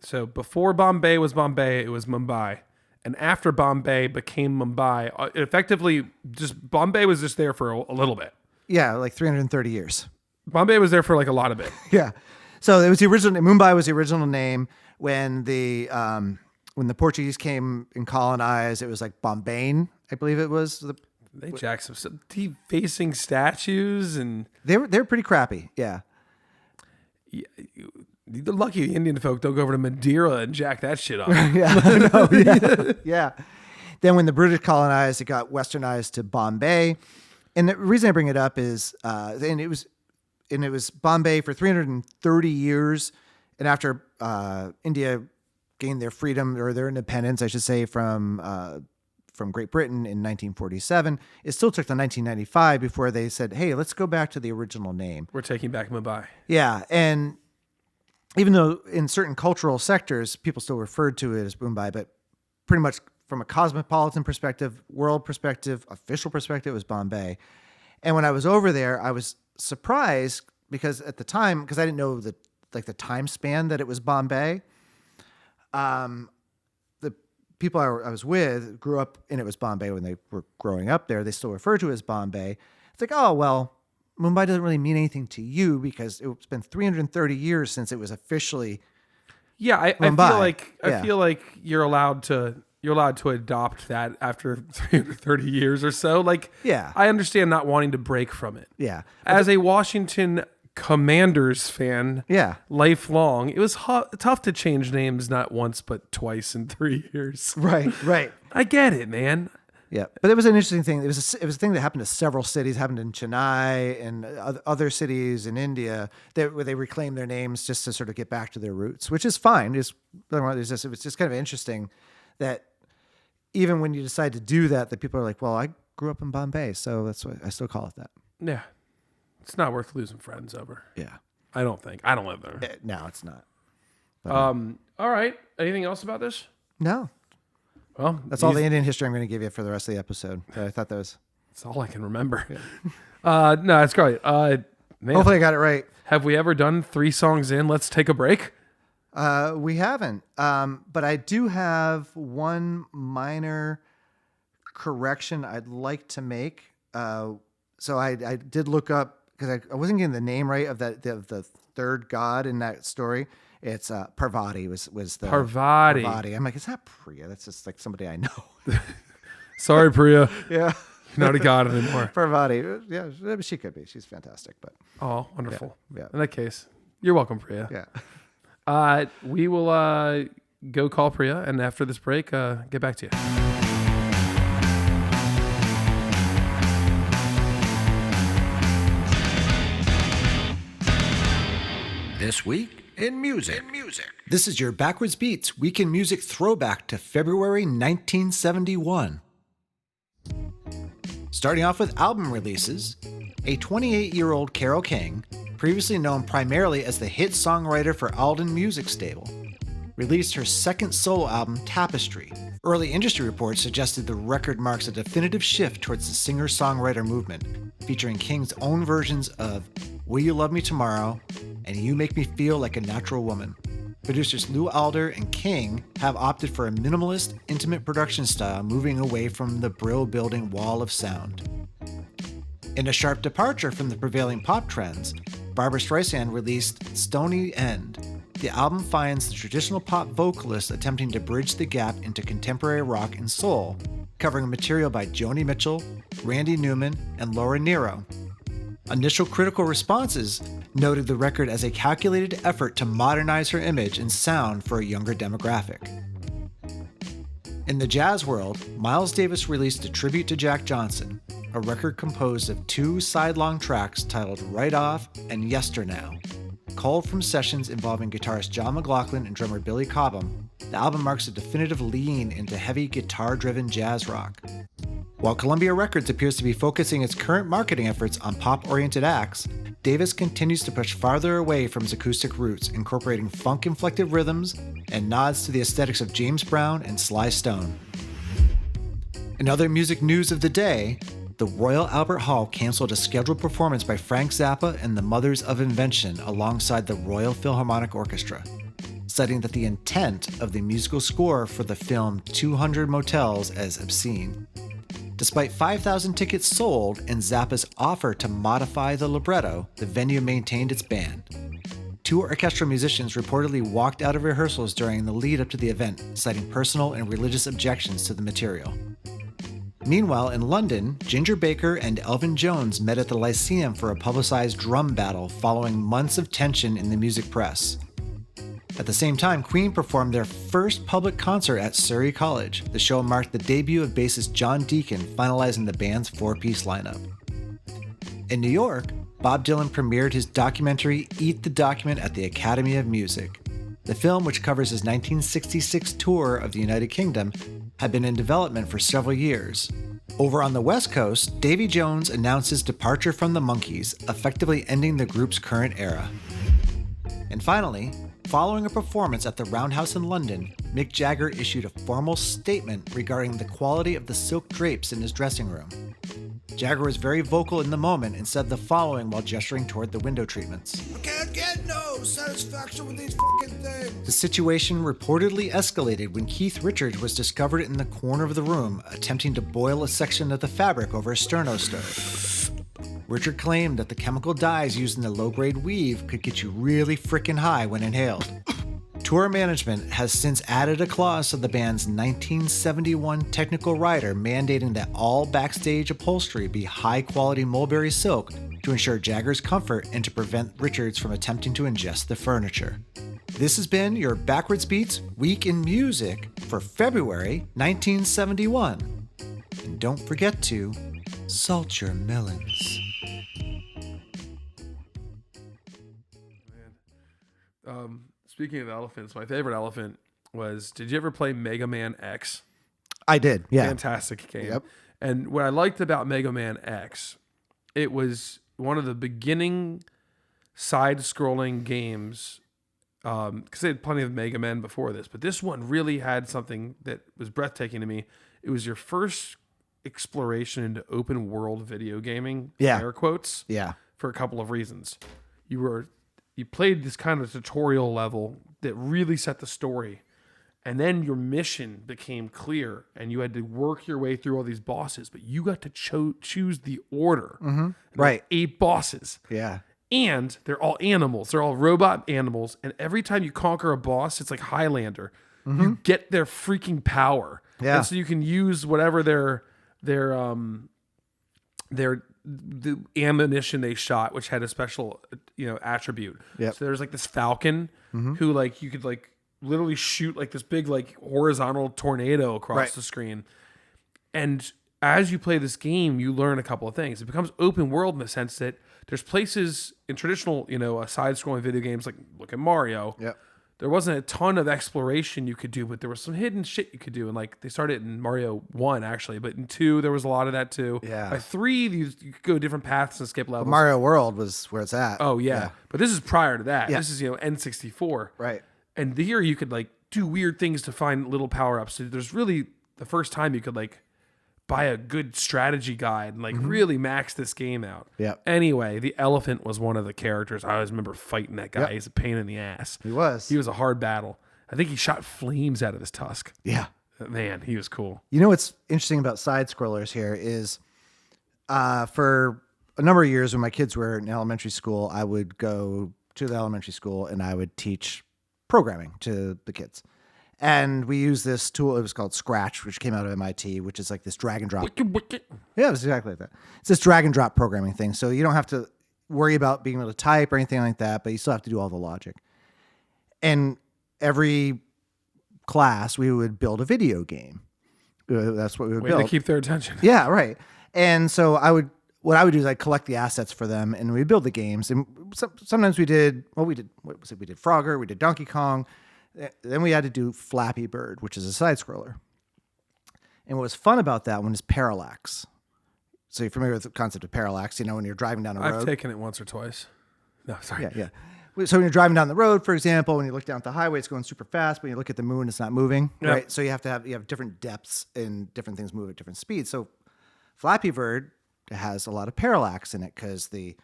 So before Bombay was Bombay, it was Mumbai. And after Bombay became Mumbai, effectively just Bombay was just there for a little bit. Yeah, like 330 years. Bombay was there for like a lot of it. Yeah. So it was the original. Mumbai was the original name when the Portuguese came and colonized. It was like Bombay, I believe it was. They jacked some deep-facing statues, and They were pretty crappy. Yeah. you're lucky the Indian folk don't go over to Madeira and jack that shit up. Yeah. Then when the British colonized, it got westernized to Bombay. And the reason I bring it up is, and it was Bombay for 330 years. And after India gained their freedom or their independence, I should say, from Great Britain in 1947, it still took to 1995 before they said, hey, let's go back to the original name. We're taking back Mumbai. Yeah. And even though in certain cultural sectors, people still referred to it as Mumbai, but pretty much from a cosmopolitan perspective, world perspective, official perspective, it was Bombay. And when I was over there, I was surprised because at the time, because I didn't know the time span that it was Bombay. The people I was with grew up and it was Bombay when they were growing up there. They still refer to it as Bombay. It's like, oh, well, Mumbai doesn't really mean anything to you because it's been 330 years since it was officially. Yeah, I Mumbai. feel like you're allowed to adopt that after 330 years or so. Like, Yeah. I understand not wanting to break from it. Yeah. As a Washington Commanders fan, Yeah. lifelong, it was tough to change names not once but twice in 3 years. Right. I get it, man. Yeah, but it was an interesting thing. It was a thing that happened to several cities. Happened in Chennai and other cities in India where they reclaimed their names just to sort of get back to their roots, which is fine. It was just kind of interesting that even when you decide to do that, that people are like, "Well, I grew up in Bombay, so that's why I still call it that." Yeah, it's not worth losing friends over. Yeah, I don't think. I don't live there. No, it's not. All right. Anything else about this? No. Well, That's all the Indian history I'm going to give you for the rest of the episode. I thought that was. That's all I can remember. Yeah. No, that's great. Man, Hopefully I got it right. have we ever done 3 songs in? Let's take a break. We haven't. But I do have one minor correction I'd like to make. So I did look up because I wasn't getting the name right of the third god in that story. It's Parvati was the Parvati. I'm like, it's not Priya. That's just like somebody I know. Sorry, Priya. Yeah. Not a god anymore. Parvati. Yeah, she could be. She's fantastic. But Oh, wonderful. Yeah. In that case, you're welcome, Priya. yeah. We will go call Priya, and after this break, get back to you. This week in music. This is your Backwards Beats Week in Music throwback to February 1971. Starting off with album releases, a 28-year-old Carole King, previously known primarily as the hit songwriter for Alden Music Stable, released her second solo album, Tapestry. Early industry reports suggested the record marks a definitive shift towards the singer-songwriter movement, featuring King's own versions of Will You Love Me Tomorrow and You Make Me Feel Like a Natural Woman. Producers Lou Alder and King have opted for a minimalist, intimate production style, moving away from the Brill-building wall of sound. In a sharp departure from the prevailing pop trends, Barbra Streisand released Stony End. The album finds the traditional pop vocalist attempting to bridge the gap into contemporary rock and soul, covering material by Joni Mitchell, Randy Newman, and Laura Nyro. Initial critical responses noted the record as a calculated effort to modernize her image and sound for a younger demographic. In the jazz world, Miles Davis released a tribute to Jack Johnson, a record composed of 2 sidelong tracks titled Right Off and Yesternow. Culled from sessions involving guitarist John McLaughlin and drummer Billy Cobham, the album marks a definitive lean into heavy guitar-driven jazz rock. While Columbia Records appears to be focusing its current marketing efforts on pop-oriented acts, Davis continues to push farther away from his acoustic roots, incorporating funk-inflected rhythms and nods to the aesthetics of James Brown and Sly Stone. In other music news of the day, the Royal Albert Hall canceled a scheduled performance by Frank Zappa and the Mothers of Invention alongside the Royal Philharmonic Orchestra, citing that the intent of the musical score for the film 200 Motels as obscene. Despite 5,000 tickets sold and Zappa's offer to modify the libretto, the venue maintained its ban. 2 orchestral musicians reportedly walked out of rehearsals during the lead up to the event, citing personal and religious objections to the material. Meanwhile, in London, Ginger Baker and Elvin Jones met at the Lyceum for a publicized drum battle following months of tension in the music press. At the same time, Queen performed their first public concert at Surrey College. The show marked the debut of bassist John Deacon, finalizing the band's 4-piece lineup. In New York, Bob Dylan premiered his documentary Eat the Document at the Academy of Music. The film, which covers his 1966 tour of the United Kingdom, had been in development for several years. Over on the West Coast, Davy Jones announced his departure from the Monkees, effectively ending the group's current era. And finally, following a performance at the Roundhouse in London, Mick Jagger issued a formal statement regarding the quality of the silk drapes in his dressing room. Jagger was very vocal in the moment and said the following while gesturing toward the window treatments. I can't get no satisfaction with these fucking things. The situation reportedly escalated when Keith Richards was discovered in the corner of the room attempting to boil a section of the fabric over a sterno stove. Richard claimed that the chemical dyes used in the low-grade weave could get you really frickin' high when inhaled. Tour management has since added a clause to the band's 1971 technical rider mandating that all backstage upholstery be high-quality mulberry silk to ensure Jagger's comfort and to prevent Richards from attempting to ingest the furniture. This has been your Backwards Beats Week in Music for February 1971. And don't forget to salt your melons. Speaking of elephants, my favorite elephant was, did you ever play Mega Man X? I did, yeah. Fantastic game. Yep. And what I liked about Mega Man X, it was one of the beginning side-scrolling games, because they had plenty of Mega Man before this, but this one really had something that was breathtaking to me. It was your first exploration into open world video gaming, air quotes, for a couple of reasons. You played this kind of tutorial level that really set the story, and then your mission became clear, and you had to work your way through all these bosses, but you got to choose the order. Mm-hmm. Right. 8 bosses. Yeah. And they're all animals. They're all robot animals, and every time you conquer a boss, it's like Highlander. Mm-hmm. You get their freaking power. Yeah. And so you can use whatever their the ammunition they shot, which had a special attribute. Yep. So there's like this falcon who like you could like literally shoot like this big like horizontal tornado across the screen. And as you play this game, you learn a couple of things. It becomes open world in the sense that there's places in traditional, side-scrolling video games, like look at Mario. Yep. There wasn't a ton of exploration you could do, but there was some hidden shit you could do. And like they started in Mario 1, actually, but in 2, there was a lot of that too. Yeah. By 3, you could go different paths and skip levels. Mario World was where it's at. Oh, yeah. But this is prior to that. Yeah. This is, N64. Right. And here you could like do weird things to find little power-ups. So there's really the first time you could like buy a good strategy guide and like really max this game out. Yeah. Anyway, the elephant was one of the characters. I always remember fighting that guy. Yep. He's a pain in the ass. He was. He was a hard battle. I think he shot flames out of his tusk. Yeah. Man, he was cool. You know what's interesting about side scrollers here is for a number of years when my kids were in elementary school, I would go to the elementary school and I would teach programming to the kids. And we used this tool. It was called Scratch, which came out of MIT, which is like this drag and drop. Yeah, it was exactly like that. It's this drag and drop programming thing. So you don't have to worry about being able to type or anything like that, but you still have to do all the logic. And every class, we would build a video game. That's what we would Way build. to keep their attention. Yeah, right. And so what I would do is I'd collect the assets for them and we'd build the games. And sometimes we did Frogger, we did Donkey Kong. Then we had to do Flappy Bird, which is a side scroller. And what was fun about that one is parallax. So you're familiar with the concept of parallax, when you're driving down a road. I've taken it once or twice. No, sorry. Yeah. So when you're driving down the road, for example, when you look down at the highway, it's going super fast. When you look at the moon, it's not moving, right? So you have different depths and different things move at different speeds. So Flappy Bird has a lot of parallax in it because the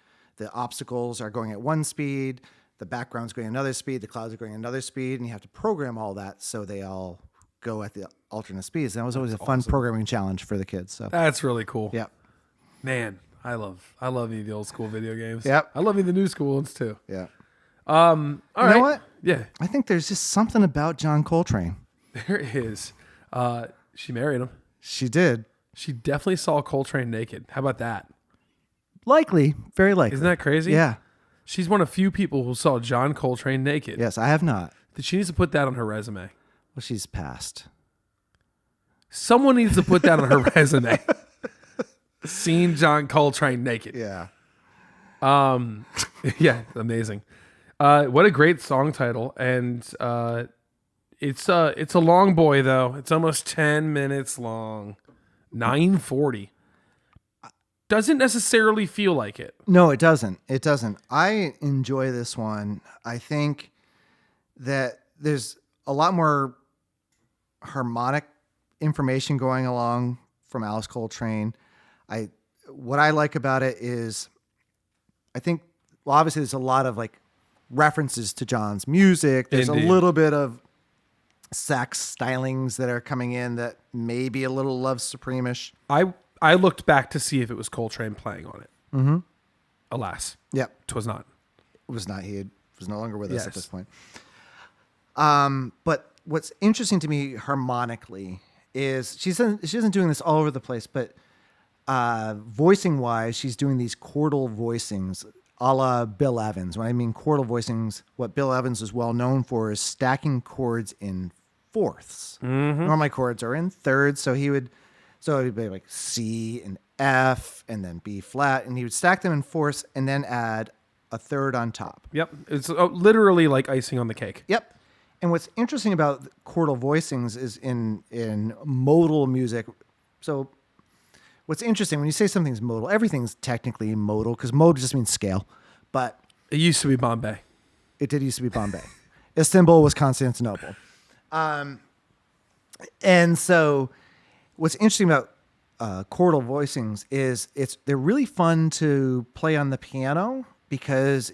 obstacles are going at one speed, the background's going another speed, the clouds are going another speed, and you have to program all that so they all go at the alternate speeds. And that was always a fun programming challenge for the kids. So That's really cool. yeah. Man, I love the old school video games. Yep. I love the new school ones too. Yeah. All You right. know what? Yeah, I think there's just something about John Coltrane. there is. She married him. She did. She definitely saw Coltrane naked. How about that? Likely. Very likely. Isn't that crazy? Yeah. She's one of few people who saw John Coltrane naked. Yes, I have not. She needs to put that on her resume. Well, she's passed. Someone needs to put that on her resume. Seen John Coltrane naked. Yeah. Yeah, amazing. What a great song title. And it's a long boy though. It's almost 10 minutes long. 9:40. Doesn't necessarily feel like it. No, it doesn't. It doesn't. I enjoy this one. I think that there's a lot more harmonic information going along from Alice Coltrane. What I like about it is I think, well, obviously there's a lot of like references to John's music. There's Indeed. a little bit of sax stylings that are coming in that may be a little Love Supreme-ish. I looked back to see if it was Coltrane playing on it. Mm-hmm. Alas, Yep. 'twas not. It was not. He was no longer with us at Yes. this point. But what's interesting to me harmonically is she isn't doing this all over the place, but voicing wise, she's doing these chordal voicings a la Bill Evans. When I mean chordal voicings, what Bill Evans is well known for is stacking chords in fourths. Mm-hmm. Normally chords are in thirds, so it'd be like C and F and then B flat, and he would stack them in fourths and then add a third on top. Yep. It's literally like icing on the cake. Yep. And what's interesting about chordal voicings is in modal music. So what's interesting when you say something's modal, everything's technically modal because mode just means scale, but It used to be Bombay. it did used to be Bombay. Istanbul was Constantinople. And so what's interesting about chordal voicings is they're really fun to play on the piano because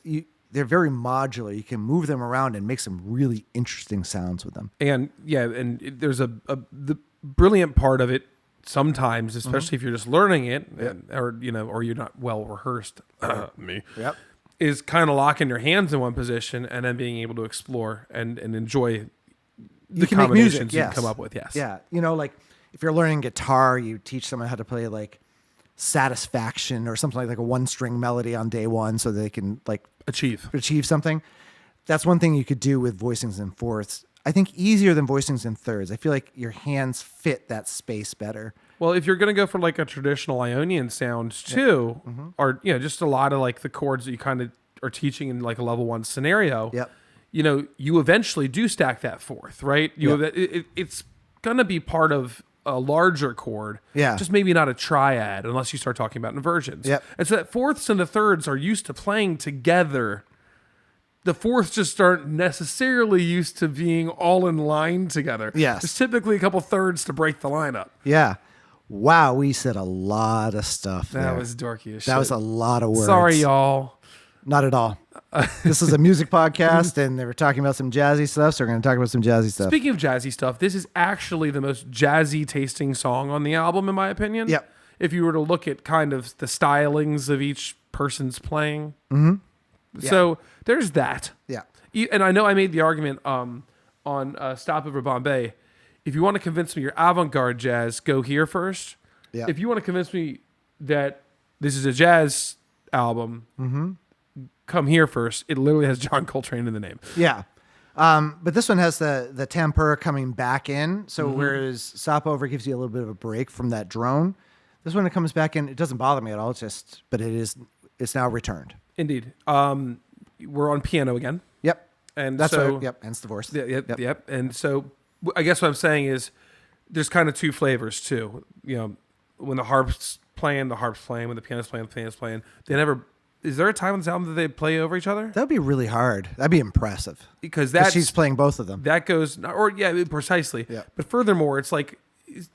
they're very modular. You can move them around and make some really interesting sounds with them. And yeah, and there's the brilliant part of it sometimes, especially if you're just learning it, or you're not well rehearsed. Me. Yep. Is kind of locking your hands in one position and then being able to explore and enjoy the can make combinations music, you come up with. Yes. Yeah. Like if you're learning guitar, you teach someone how to play like satisfaction or something like a 1-string melody on day one so they can like Achieve. something. That's one thing you could do with voicings and fourths. I think easier than voicings and thirds. I feel like your hands fit that space better. Well, if you're going to go for like a traditional Ionian sound too, or just a lot of like the chords that you kind of are teaching in like a level 1 scenario, Yep. You eventually do stack that fourth, right? It's going to be part of a larger chord, Yeah. just maybe not a triad unless you start talking about inversions. Yep. And so that fourths and the thirds are used to playing together. The fourths just aren't necessarily used to being all in line together. Yes. There's typically a couple thirds to break the line up. Yeah. Wow, we said a lot of stuff there. That was dorky as shit. That was a lot of words. Sorry, y'all. Not at all. This is a music podcast, and they were talking about some jazzy stuff, so we're going to talk about some jazzy stuff. Speaking of jazzy stuff, this is actually the most jazzy tasting song on the album, in my opinion. Yep. If you were to look at kind of the stylings of each person's playing. Mm-hmm. So there's that. Yeah. And I know I made the argument on Stopover Bombay. If you want to convince me you're avant-garde jazz, go here first. Yeah. If you want to convince me that this is a jazz album, come here first. It literally has John Coltrane in the name. Yeah. But this one has the tempura coming back in. So whereas Stopover gives you a little bit of a break from that drone, this one it comes back in. It doesn't bother me at all. It's now returned. Indeed. We're on piano again. Yep. And That's so, right. Yep. Hence the divorce. Yep. And so I guess what I'm saying is there's kind of two flavors too. When the harp's playing. When the piano's playing, the piano's playing. They never. Is there a time on this album that they play over each other? That'd be really hard. That'd be impressive. Because she's playing both of them. That goes, precisely. Yeah. But furthermore, it's like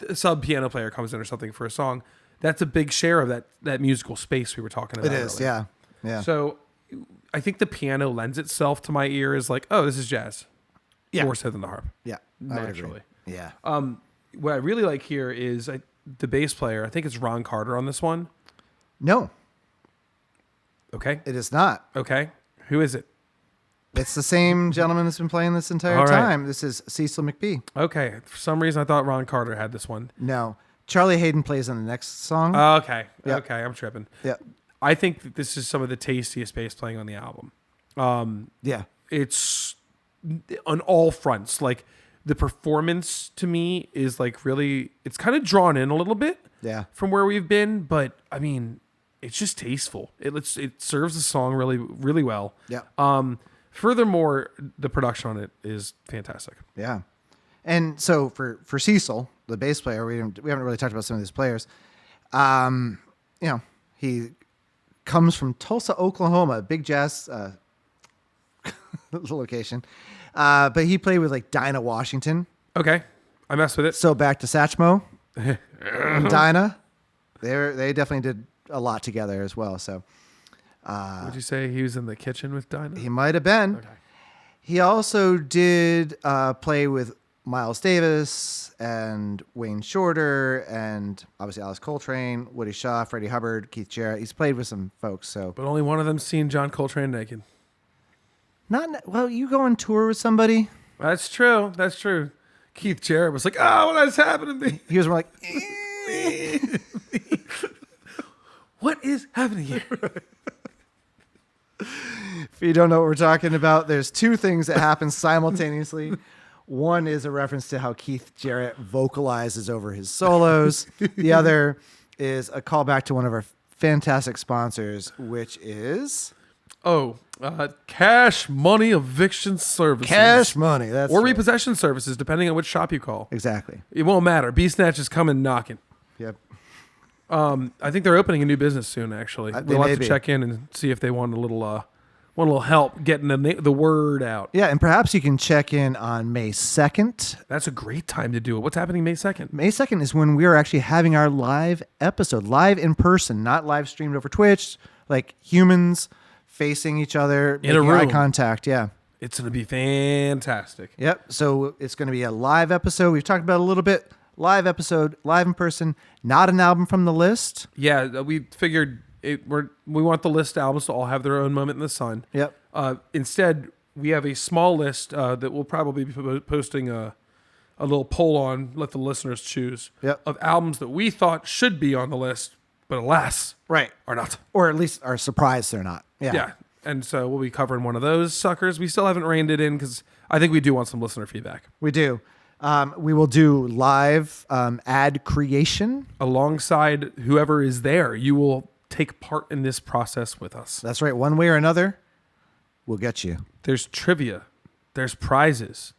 a sub piano player comes in or something for a song. That's a big share of that musical space we were talking about. It is, earlier. yeah. So I think the piano lends itself to my ear as like, oh, this is jazz. Yeah. More so than the harp. Yeah. Naturally. Yeah. What I really like here is the bass player. I think it's Ron Carter on this one. No, Okay. it is not. Okay. Who is it? It's the same gentleman that's been playing this entire All right. time. This is Cecil McBee. Okay. For some reason, I thought Ron Carter had this one. No. Charlie Hayden plays on the next song. Okay. Yep. Okay. I'm tripping. Yeah. I think that this is some of the tastiest bass playing on the album. Yeah. It's on all fronts. Like the performance to me is like really, it's kind of drawn in a little bit Yeah. from where we've been, but I mean, it's just tasteful. It serves the song really, really well. Yeah. Furthermore, the production on it is fantastic. Yeah. And so for Cecil, the bass player, we haven't really talked about some of these players. He comes from Tulsa, Oklahoma, a big jazz location. But he played with like Dinah Washington. Okay. I messed with it. So back to Satchmo and Dinah. They definitely did a lot together as well. So Would you say he was in the kitchen with Dinah? he might have been. Okay. He also did play with Miles Davis and Wayne Shorter and obviously Alice Coltrane, Woody Shaw, Freddie Hubbard, Keith Jarrett. He's played with some folks. So But only one of them's seen John Coltrane naked. you go on tour with somebody. That's true. That's true. Keith Jarrett was like, oh, what is happening to me? He was more like, What is happening here? if you don't know what we're talking about, there's two things that happen simultaneously. One is a reference to how Keith Jarrett vocalizes over his solos. The other is a callback to one of our fantastic sponsors, which is Cash Money Eviction Services. Cash Money. That's or right. repossession services, depending on which shop you call. Exactly. It won't matter. B-Snatch is coming knocking. Yep. I think they're opening a new business soon, actually. They We'll may have to be. check in and see if they want a little help getting the word out. Yeah, and perhaps you can check in on May 2nd. That's a great time to do it. What's happening May 2nd? May 2nd is when we are actually having our live episode, live in person, not live streamed over Twitch, like humans facing each other, In a making eye room. contact. Yeah. It's going to be fantastic. Yep. So it's going to be a live episode. We've talked about it a little bit. Live episode, live in person, not an album from the list. Yeah, we figured we want the list albums to all have their own moment in the sun. Yep. Instead, we have a small list that we'll probably be posting a little poll on, let the listeners choose, Yep. of albums that we thought should be on the list but alas, Right. are not. Or at least are surprised they're not. Yeah. Yeah. And so we'll be covering one of those suckers. We still haven't reined it in because I think we do want some listener feedback. We do. We will do live ad creation. Alongside whoever is there, you will take part in this process with us. That's right. One way or another, we'll get you. There's trivia. There's prizes.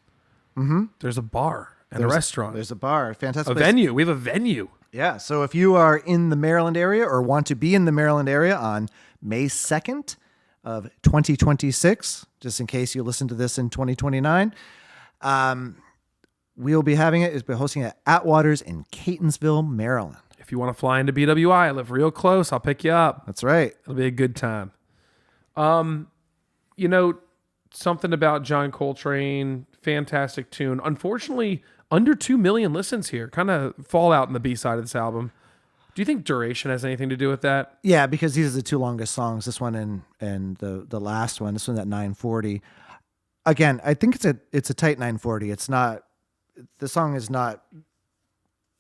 Mm-hmm. There's a bar and a restaurant. There's a bar. Fantastic a place. venue. We have a venue. Yeah. So if you are in the Maryland area or want to be in the Maryland area on May 2nd of 2026, just in case you listen to this in 2029, we'll be having it. It's been hosting it at Atwaters in Catonsville, Maryland. If you want to fly into BWI, I live real close. I'll pick you up. That's right. It'll be a good time. Something about John Coltrane, fantastic tune. Unfortunately, under 2 million listens here. Kind of fallout in the B-side of this album. Do you think duration has anything to do with that? Yeah, because these are the two longest songs. This one and the last one. This one's at 9:40. Again, I think it's a tight 9:40. It's not. The song is not.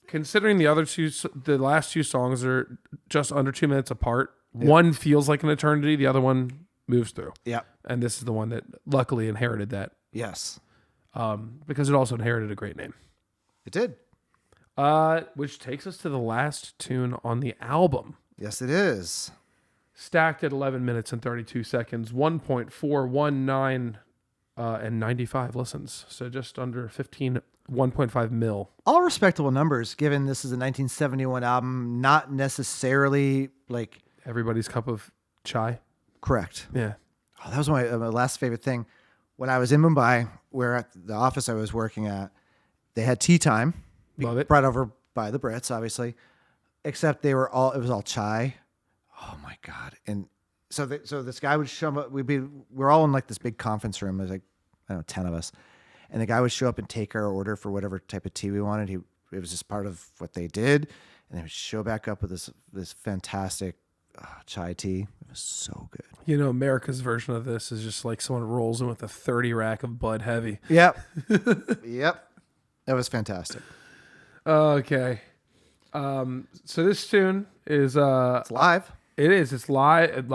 Considering the last two songs are just under 2 minutes apart. Yeah. One feels like an eternity. The other one moves through. Yeah. And this is the one that luckily inherited that. Yes. Because it also inherited a great name. It did. Which takes us to the last tune on the album. Yes, it is. Stacked at 11 minutes and 32 seconds, 1.419 and 95 listens. So just under 1.5 mil. All respectable numbers, given this is a 1971 album, not necessarily like... Everybody's cup of chai. Correct. Yeah. Oh, that was my last favorite thing. When I was in Mumbai, where at the office I was working at, they had tea time. Love it. Brought over by the Brits, obviously. Except it was all chai. Oh my God. And so this guy would show up, we're all in like this big conference room. There's like, I don't know, 10 of us. And the guy would show up and take our order for whatever type of tea we wanted. It was just part of what they did. And they would show back up with this fantastic chai tea. It was so good. America's version of this is just like someone rolls in with a 30 rack of Bud Heavy. Yep. Yep. That was fantastic. Okay. So this tune is it's live. It is. It's live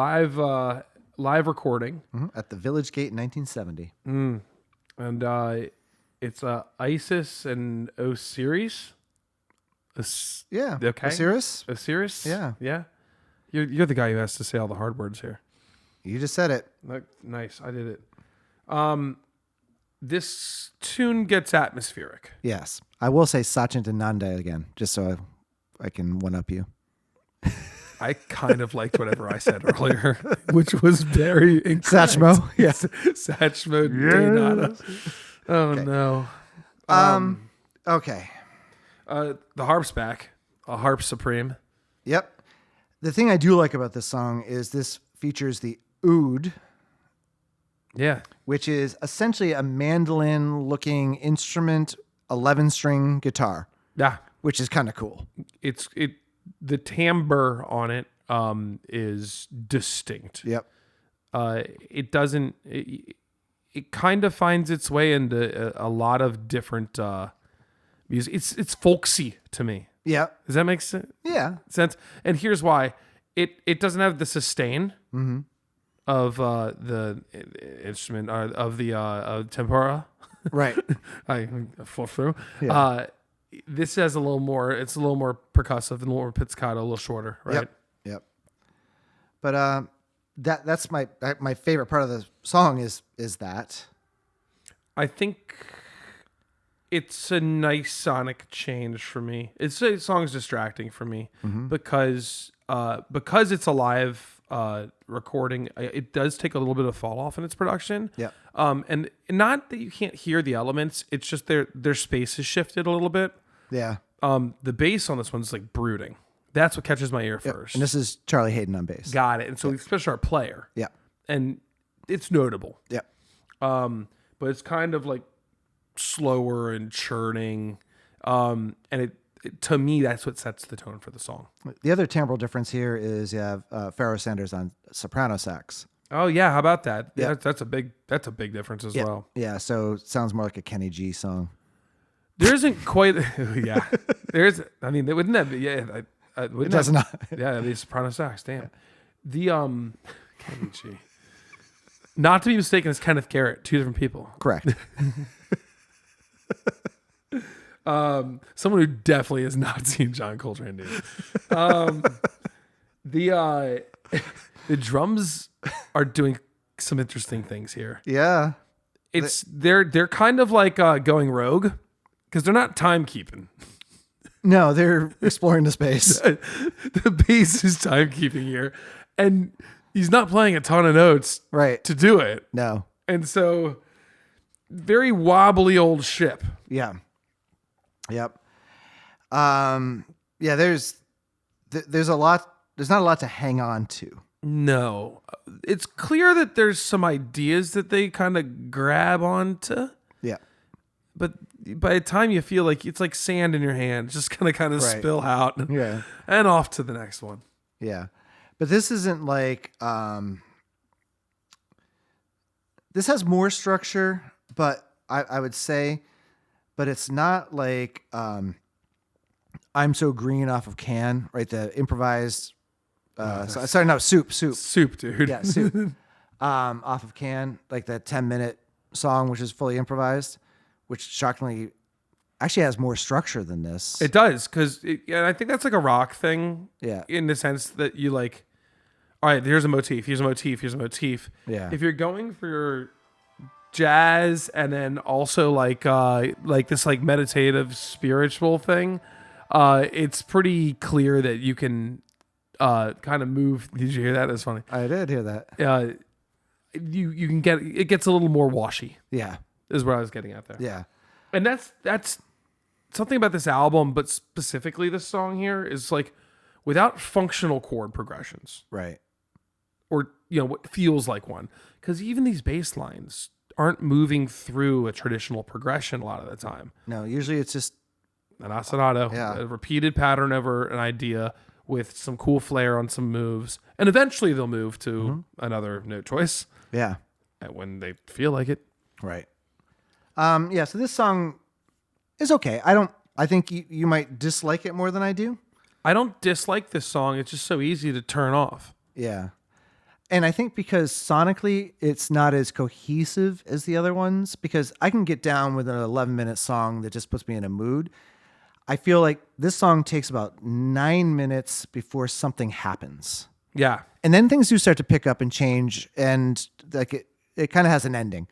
recording at the Village Gate in 1970. And it's Isis and Osiris. Yeah. Okay. Osiris. Yeah. Yeah. You're the guy who has to say all the hard words here. You just said it. Nice. I did it. This tune gets atmospheric. Yes. I will say Satchidananda again, just so I can one-up you. I kind of liked whatever I said earlier, which was very incorrect. Satchmo. Yeah. Satchmo Denada. Oh, okay. No. Okay. The harp's back. A harp supreme. Yep. The thing I do like about this song is this features the oud. Yeah. Which is essentially a mandolin-looking instrument, 11-string guitar. Yeah. Which is kind of cool. The timbre on it is distinct. Yep. It doesn't. It kind of finds its way into a lot of different music. It's folksy to me. Yeah. Does that make sense? Yeah. Sense. And here's why. It doesn't have the sustain of the instrument of the tempura. Right. I fall through. Yeah. This has a little more. It's a little more percussive and a little more pizzicato, a little shorter, right? Yep. But that's my favorite part of the song is that. I think it's a nice sonic change for me. The song's distracting for me because it's a live recording. It does take a little bit of fall off in its production. Yeah. And not that you can't hear the elements. It's just their space has shifted a little bit. Yeah. The bass on this one's like brooding. That's what catches my ear first. And this is Charlie Hayden on bass. Got it. And so we've switched our player. Yeah. And it's notable. Yeah. But it's kind of like slower and churning. And it to me, that's what sets the tone for the song. The other timbral difference here is you have Pharoah Sanders on soprano sax. Oh yeah, how about that? Yeah. That's a big difference as well. Yeah, so it sounds more like a Kenny G song. There isn't quite. Yeah, there's. I mean, wouldn't that be? Yeah, It does not. Yeah, the soprano sax. Damn. The Kenny G. Not to be mistaken as Kenneth Garrett, two different people. Correct. Someone who definitely has not seen John Coltrane do. The drums are doing some interesting things here. Yeah. They're kind of like going rogue because they're not timekeeping. No, they're exploring the space. The bass is timekeeping here, and he's not playing a ton of notes Right. to do it. No. And so, very wobbly old ship. Yeah. Yep. Yeah, there's a lot. There's not a lot to hang on to. No, it's clear that there's some ideas that they kind of grab onto, Yeah. but by the time you feel like it's like sand in your hand, just gonna kind of Right. spill out Yeah. and off to the next one. Yeah. But this isn't like this has more structure, but I would say, but it's not like I'm So Green off of Can, right? The improvised Soup. Soup, dude. Yeah, Soup. Off of Can, like that 10-minute song, which is fully improvised, which shockingly actually has more structure than this. It does, because I think that's like a rock thing. Yeah. In the sense that you like, all right, here's a motif, here's a motif, here's a motif. Yeah. If you're going for your jazz and then also like this like meditative spiritual thing, it's pretty clear that you can kind of move. Did you hear that? That's funny. I did hear that. You can get it gets a little more washy. Yeah. Is what I was getting at there. Yeah. And that's something about this album, but specifically this song here is like without functional chord progressions, Right. or what feels like one, because even these bass lines aren't moving through a traditional progression a lot of the time. No, usually it's just An ostinato, Yeah. a repeated pattern over an idea with some cool flair on some moves, and eventually they'll move to another note choice yeah. when they feel like it. Right. Yeah, so this song is okay. I think you might dislike it more than I do. I don't dislike this song. It's just so easy to turn off. Yeah. And I think because sonically it's not as cohesive as the other ones, because I can get down with an 11-minute song that just puts me in a mood. I feel like this song takes about 9 minutes before something happens. Yeah. And then things do start to pick up and change, and like it kind of has an ending.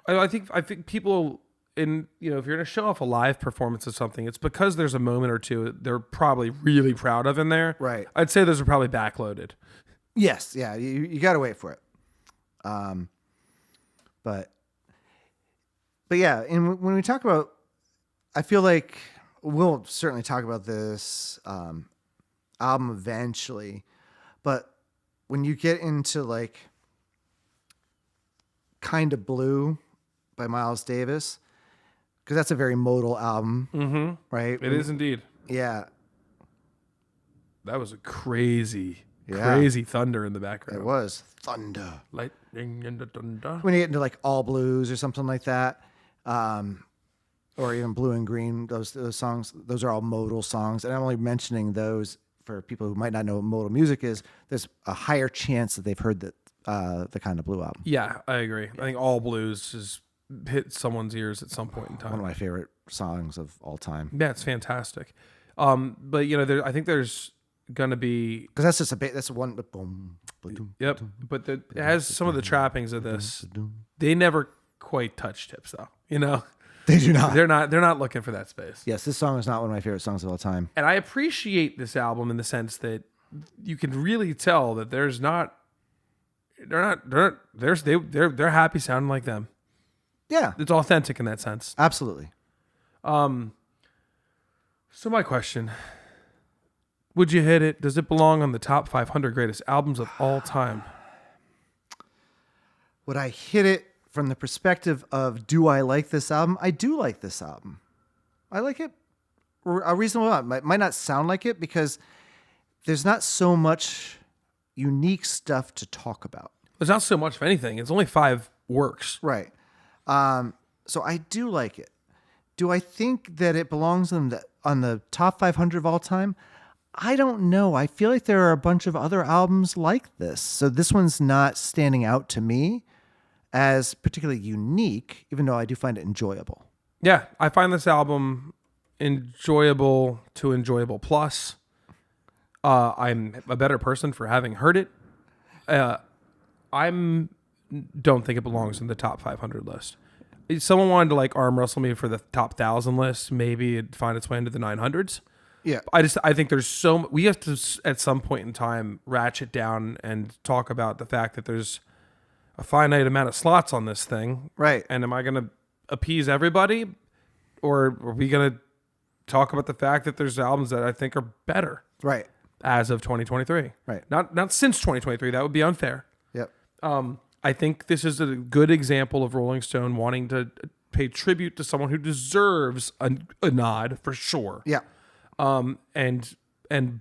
I think people if you're going to show off a live performance of something, it's because there's a moment or two they're probably really proud of in there. Right. I'd say those are probably backloaded. Yes, yeah, you got to wait for it. But yeah, and when we talk about, I feel like we'll certainly talk about this album eventually, but when you get into like Kind of Blue by Miles Davis, because that's a very modal album, right? It is indeed. Yeah, That was a crazy Yeah. thunder in the background. it was thunder. Lightning and the thunder. When you get into like All Blues or something like that, or even Blue and Green, those songs, those are all modal songs. And I'm only mentioning those for people who might not know what modal music is. There's a higher chance that they've heard the Kind of Blue album. Yeah, I agree. I think All Blues has hit someone's ears at some point in time. One of my favorite songs of all time. Yeah, it's fantastic. But I think there's gonna be Because that's just that's one. Boom, ba-doom, Yep, but it has some of the trappings of this. They never quite touch tips, though. They do not. They're not looking for that space. Yes, this song is not one of my favorite songs of all time. And I appreciate this album in the sense that you can really tell that they're happy sounding like them. Yeah, It's authentic in that sense. absolutely. So my question: would you hit it? Does it belong on the top 500 greatest albums of all time? Would I hit it from the perspective of, do I like this album? I do like this album. I like it a reasonable amount. It might not sound like it because there's not so much unique stuff to talk about. There's not so much of anything. It's only 5 works. Right. So I do like it. Do I think that it belongs on the top 500 of all time? I don't know. I feel like there are a bunch of other albums like this. So this one's not standing out to me as particularly unique, even though I do find it enjoyable. Yeah, I find this album enjoyable to enjoyable plus. I'm a better person for having heard it. Don't think it belongs in the top 500 list. If someone wanted to like arm wrestle me for the top 1,000 list, maybe it'd find its way into the 900s. Yeah. I think there's we have to at some point in time ratchet down and talk about the fact that there's a finite amount of slots on this thing. Right. And am I going to appease everybody, or are we going to talk about the fact that there's albums that I think are better? Right. As of 2023. Right. Not since 2023. That would be unfair. Yep. I think this is a good example of Rolling Stone wanting to pay tribute to someone who deserves a nod for sure. Yeah. And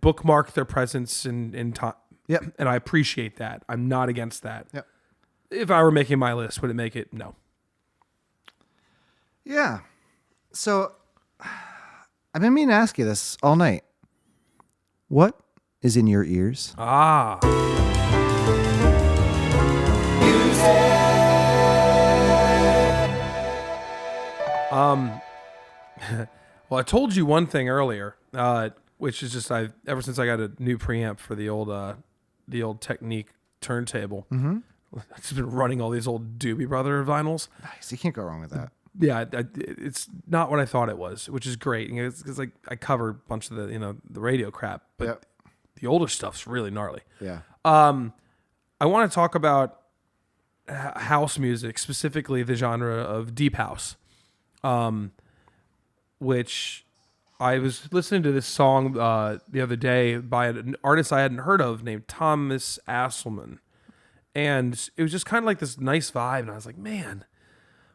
bookmark their presence in time. Yep. And I appreciate that. I'm not against that. Yep. If I were making my list, would it make it? No. Yeah. So I've been meaning to ask you this all night. What is in your ears? Ah. Well, I told you one thing earlier, which is just ever since I got a new preamp for the old Technique turntable, I've just been running all these old Doobie Brother vinyls. Nice. You can't go wrong with that. Yeah, it's not what I thought it was, which is great. It's like I cover a bunch of the radio crap, but Yep. the older stuff's really gnarly. Yeah. I want to talk about house music, specifically the genre of deep house, which I was listening to this song the other day by an artist I hadn't heard of named Thomas Asselman. And it was just kind of like this nice vibe. And I was like, man,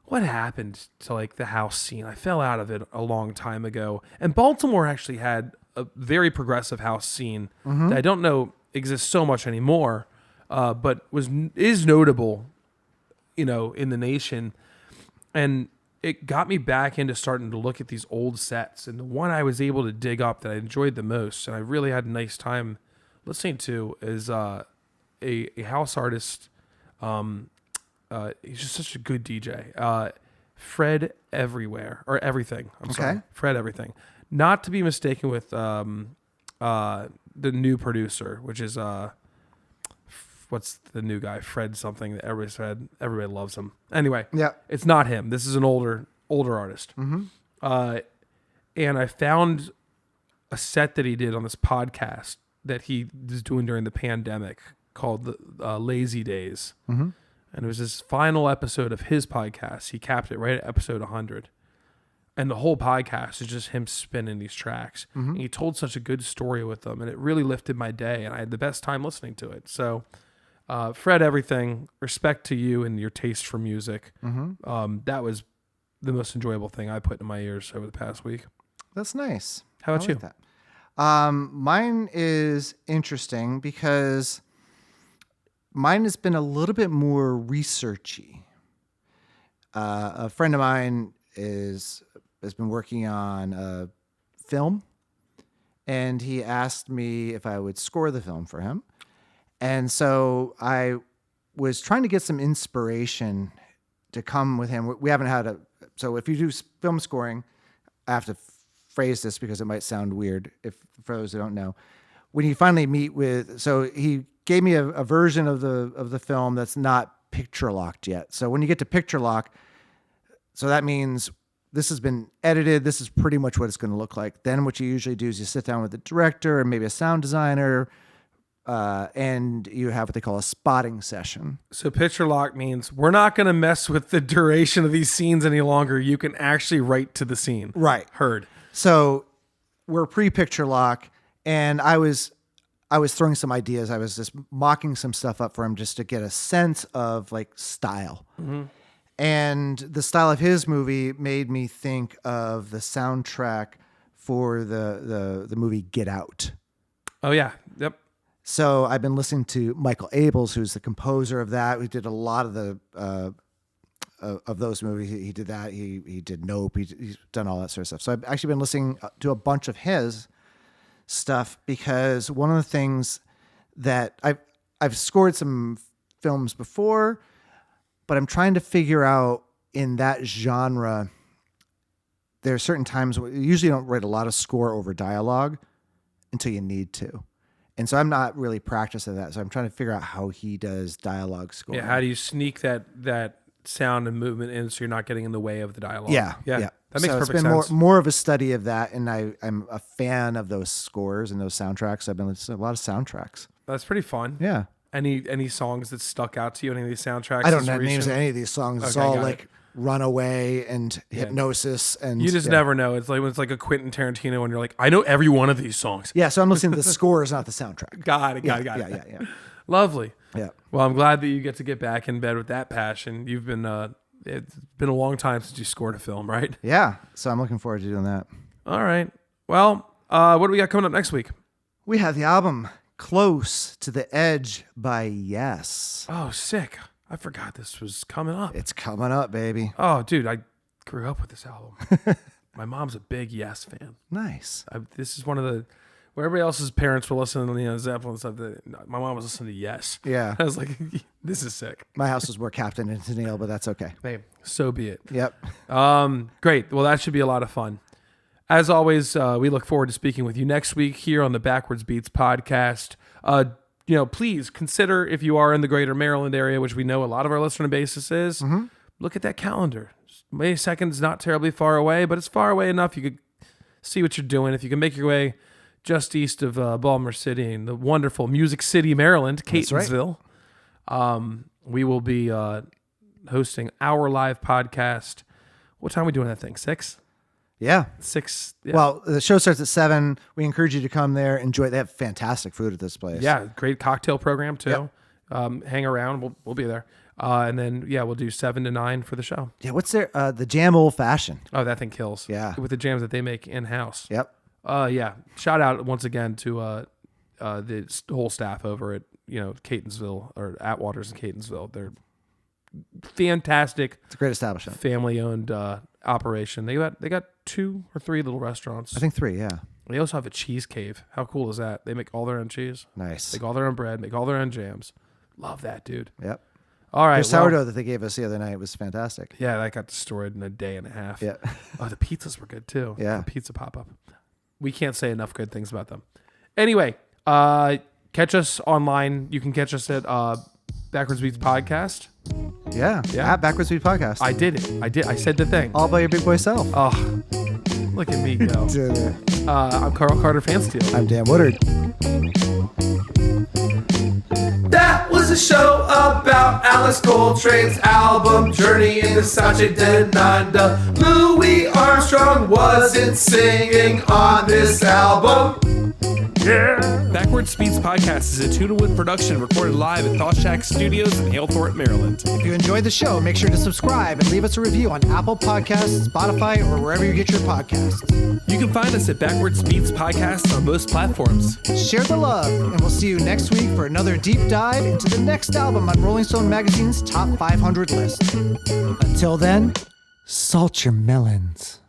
what happened to like the house scene? I fell out of it a long time ago. And Baltimore actually had a very progressive house scene that I don't know exists so much anymore, but is notable, in the nation. And it got me back into starting to look at these old sets. And the one I was able to dig up that I enjoyed the most, and I really had a nice time listening to, is a house artist. He's just such a good DJ. Fred Everything. I'm sorry. Fred Everything. Not to be mistaken with the new producer, which is what's the new guy? Fred something that everybody said. Everybody loves him. Anyway, Yeah. it's not him. This is an older artist. And I found a set that he did on this podcast that he was doing during the pandemic called the Lazy Days. And it was his final episode of his podcast. He capped it right at episode 100. And the whole podcast is just him spinning these tracks. And he told such a good story with them, and it really lifted my day, and I had the best time listening to it. So, Fred Everything, respect to you and your taste for music. That was the most enjoyable thing I put in my ears over the past week. That's nice. How about I like you? That. Mine is interesting because mine has been a little bit more researchy. A friend of mine has been working on a film, and he asked me if I would score the film for him. And so I was trying to get some inspiration to come with him. We haven't had so if you do film scoring, I have to phrase this because it might sound weird for those who don't know. When you finally meet so he gave me a version of the film that's not picture locked yet. So when you get to picture lock, so that means this has been edited. This is pretty much what it's going to look like. Then what you usually do is you sit down with the director and maybe a sound designer, and you have what they call a spotting session. So picture lock means we're not going to mess with the duration of these scenes any longer. You can actually write to the scene. Right. Heard. So we're pre-picture lock, and I was throwing some ideas. I was just mocking some stuff up for him just to get a sense of like style. And the style of his movie made me think of the soundtrack for the movie Get Out. Oh yeah. Yep. So I've been listening to Michael Abels, who's the composer of that. We did a lot of the of those movies. He did that. He did Nope. He's done all that sort of stuff. So I've actually been listening to a bunch of his. stuff because one of the things that I've scored some films before, but I'm trying to figure out in that genre, there are certain times where you usually don't write a lot of score over dialogue until you need to. And so I'm not really practiced at that. So I'm trying to figure out how he does dialogue scoring. Yeah, how do you sneak that sound and movement in so you're not getting in the way of the dialogue? Yeah. That makes so perfect it's been sense. more of a study of that, and I'm a fan of those scores and those soundtracks. I've been listening to a lot of soundtracks. That's pretty fun. Yeah. Any songs that stuck out to you? Any of these soundtracks? I don't know names of any of these songs. It's Okay, all got like it. Runaway and Hypnosis, and You just never know. It's like when it's like a Quentin Tarantino when you're like, I know every one of these songs. Yeah, so I'm listening to the scores, not the soundtrack. Got it. Yeah. Lovely. Yeah. Well, I'm glad that you get back in bed with that passion. You've been it's been a long time since you scored a film, right? Yeah. So I'm looking forward to doing that. All right. Well, what do we got coming up next week? We have the album Close to the Edge by Yes. Oh, sick. I forgot this was coming up. It's coming up, baby. Oh, dude, I grew up with this album. My mom's a big Yes fan. Nice. This is one of the where everybody else's parents were listening to Zeppelin and stuff. My mom was listening to Yes. Yeah. I was like, this is sick. My house was more Captain and Tennille, but that's okay. Hey, so be it. Yep. Great. Well, that should be a lot of fun. As always, we look forward to speaking with you next week here on the Backwards Beats podcast. Please consider if you are in the greater Maryland area, which we know a lot of our listener basis is, look at that calendar. May 2nd is not terribly far away, but it's far away enough you could see what you're doing. If you can make your way just east of Baltimore City in the wonderful Music City, Maryland, Catonsville, we will be hosting our live podcast. What time are we doing that thing? 6? Yeah. 6. Yeah. Well, the show starts at 7. We encourage you to come there, enjoy. They have fantastic food at this place. Yeah, great cocktail program too. Yep. Hang around, we'll be there. And then we'll do 7 to 9 for the show. Yeah. What's their the Jam Old Fashioned? Oh, that thing kills. Yeah. With the jams that they make in house. Yep. Shout out once again to the whole staff over at Catonsville or Atwaters in Catonsville. They're fantastic. It's a great establishment. Family owned operation. They got 2 or 3 little restaurants. I think 3. Yeah. They also have a cheese cave. How cool is that? They make all their own cheese. Nice. Make all their own bread. Make all their own jams. Love that, dude. Yep. All right. The sourdough that they gave us the other night was fantastic. Yeah, that got destroyed in a day and a half. Yeah. Oh, the pizzas were good too. Yeah. The pizza pop-up. We can't say enough good things about them. Anyway, catch us online. You can catch us at Backwards Beats Podcast. Yeah. At Backwards Beat Podcast. I did it. I said the thing. All by your big boy self. Oh, look at me go. Did it. I'm Carl Carter Fansteel. I'm Dan Woodard. That was a show about Alice Coltrane's album Journey into Satchidananda. Louis Armstrong wasn't singing on this album. Yeah. Backwards Beats Podcast is a Tuna-Wood production recorded live at Thought Shack Studios in Halethorpe, Maryland. If you enjoyed the show, make sure to subscribe and leave us a review on Apple Podcasts, Spotify, or wherever you get your podcasts. You can find us at Backwards Beats Podcast on most platforms. Share the love, and we'll see you next week for another deep dive into the next album on Rolling Stone Magazine's Top 500 list. Until then, salt your melons.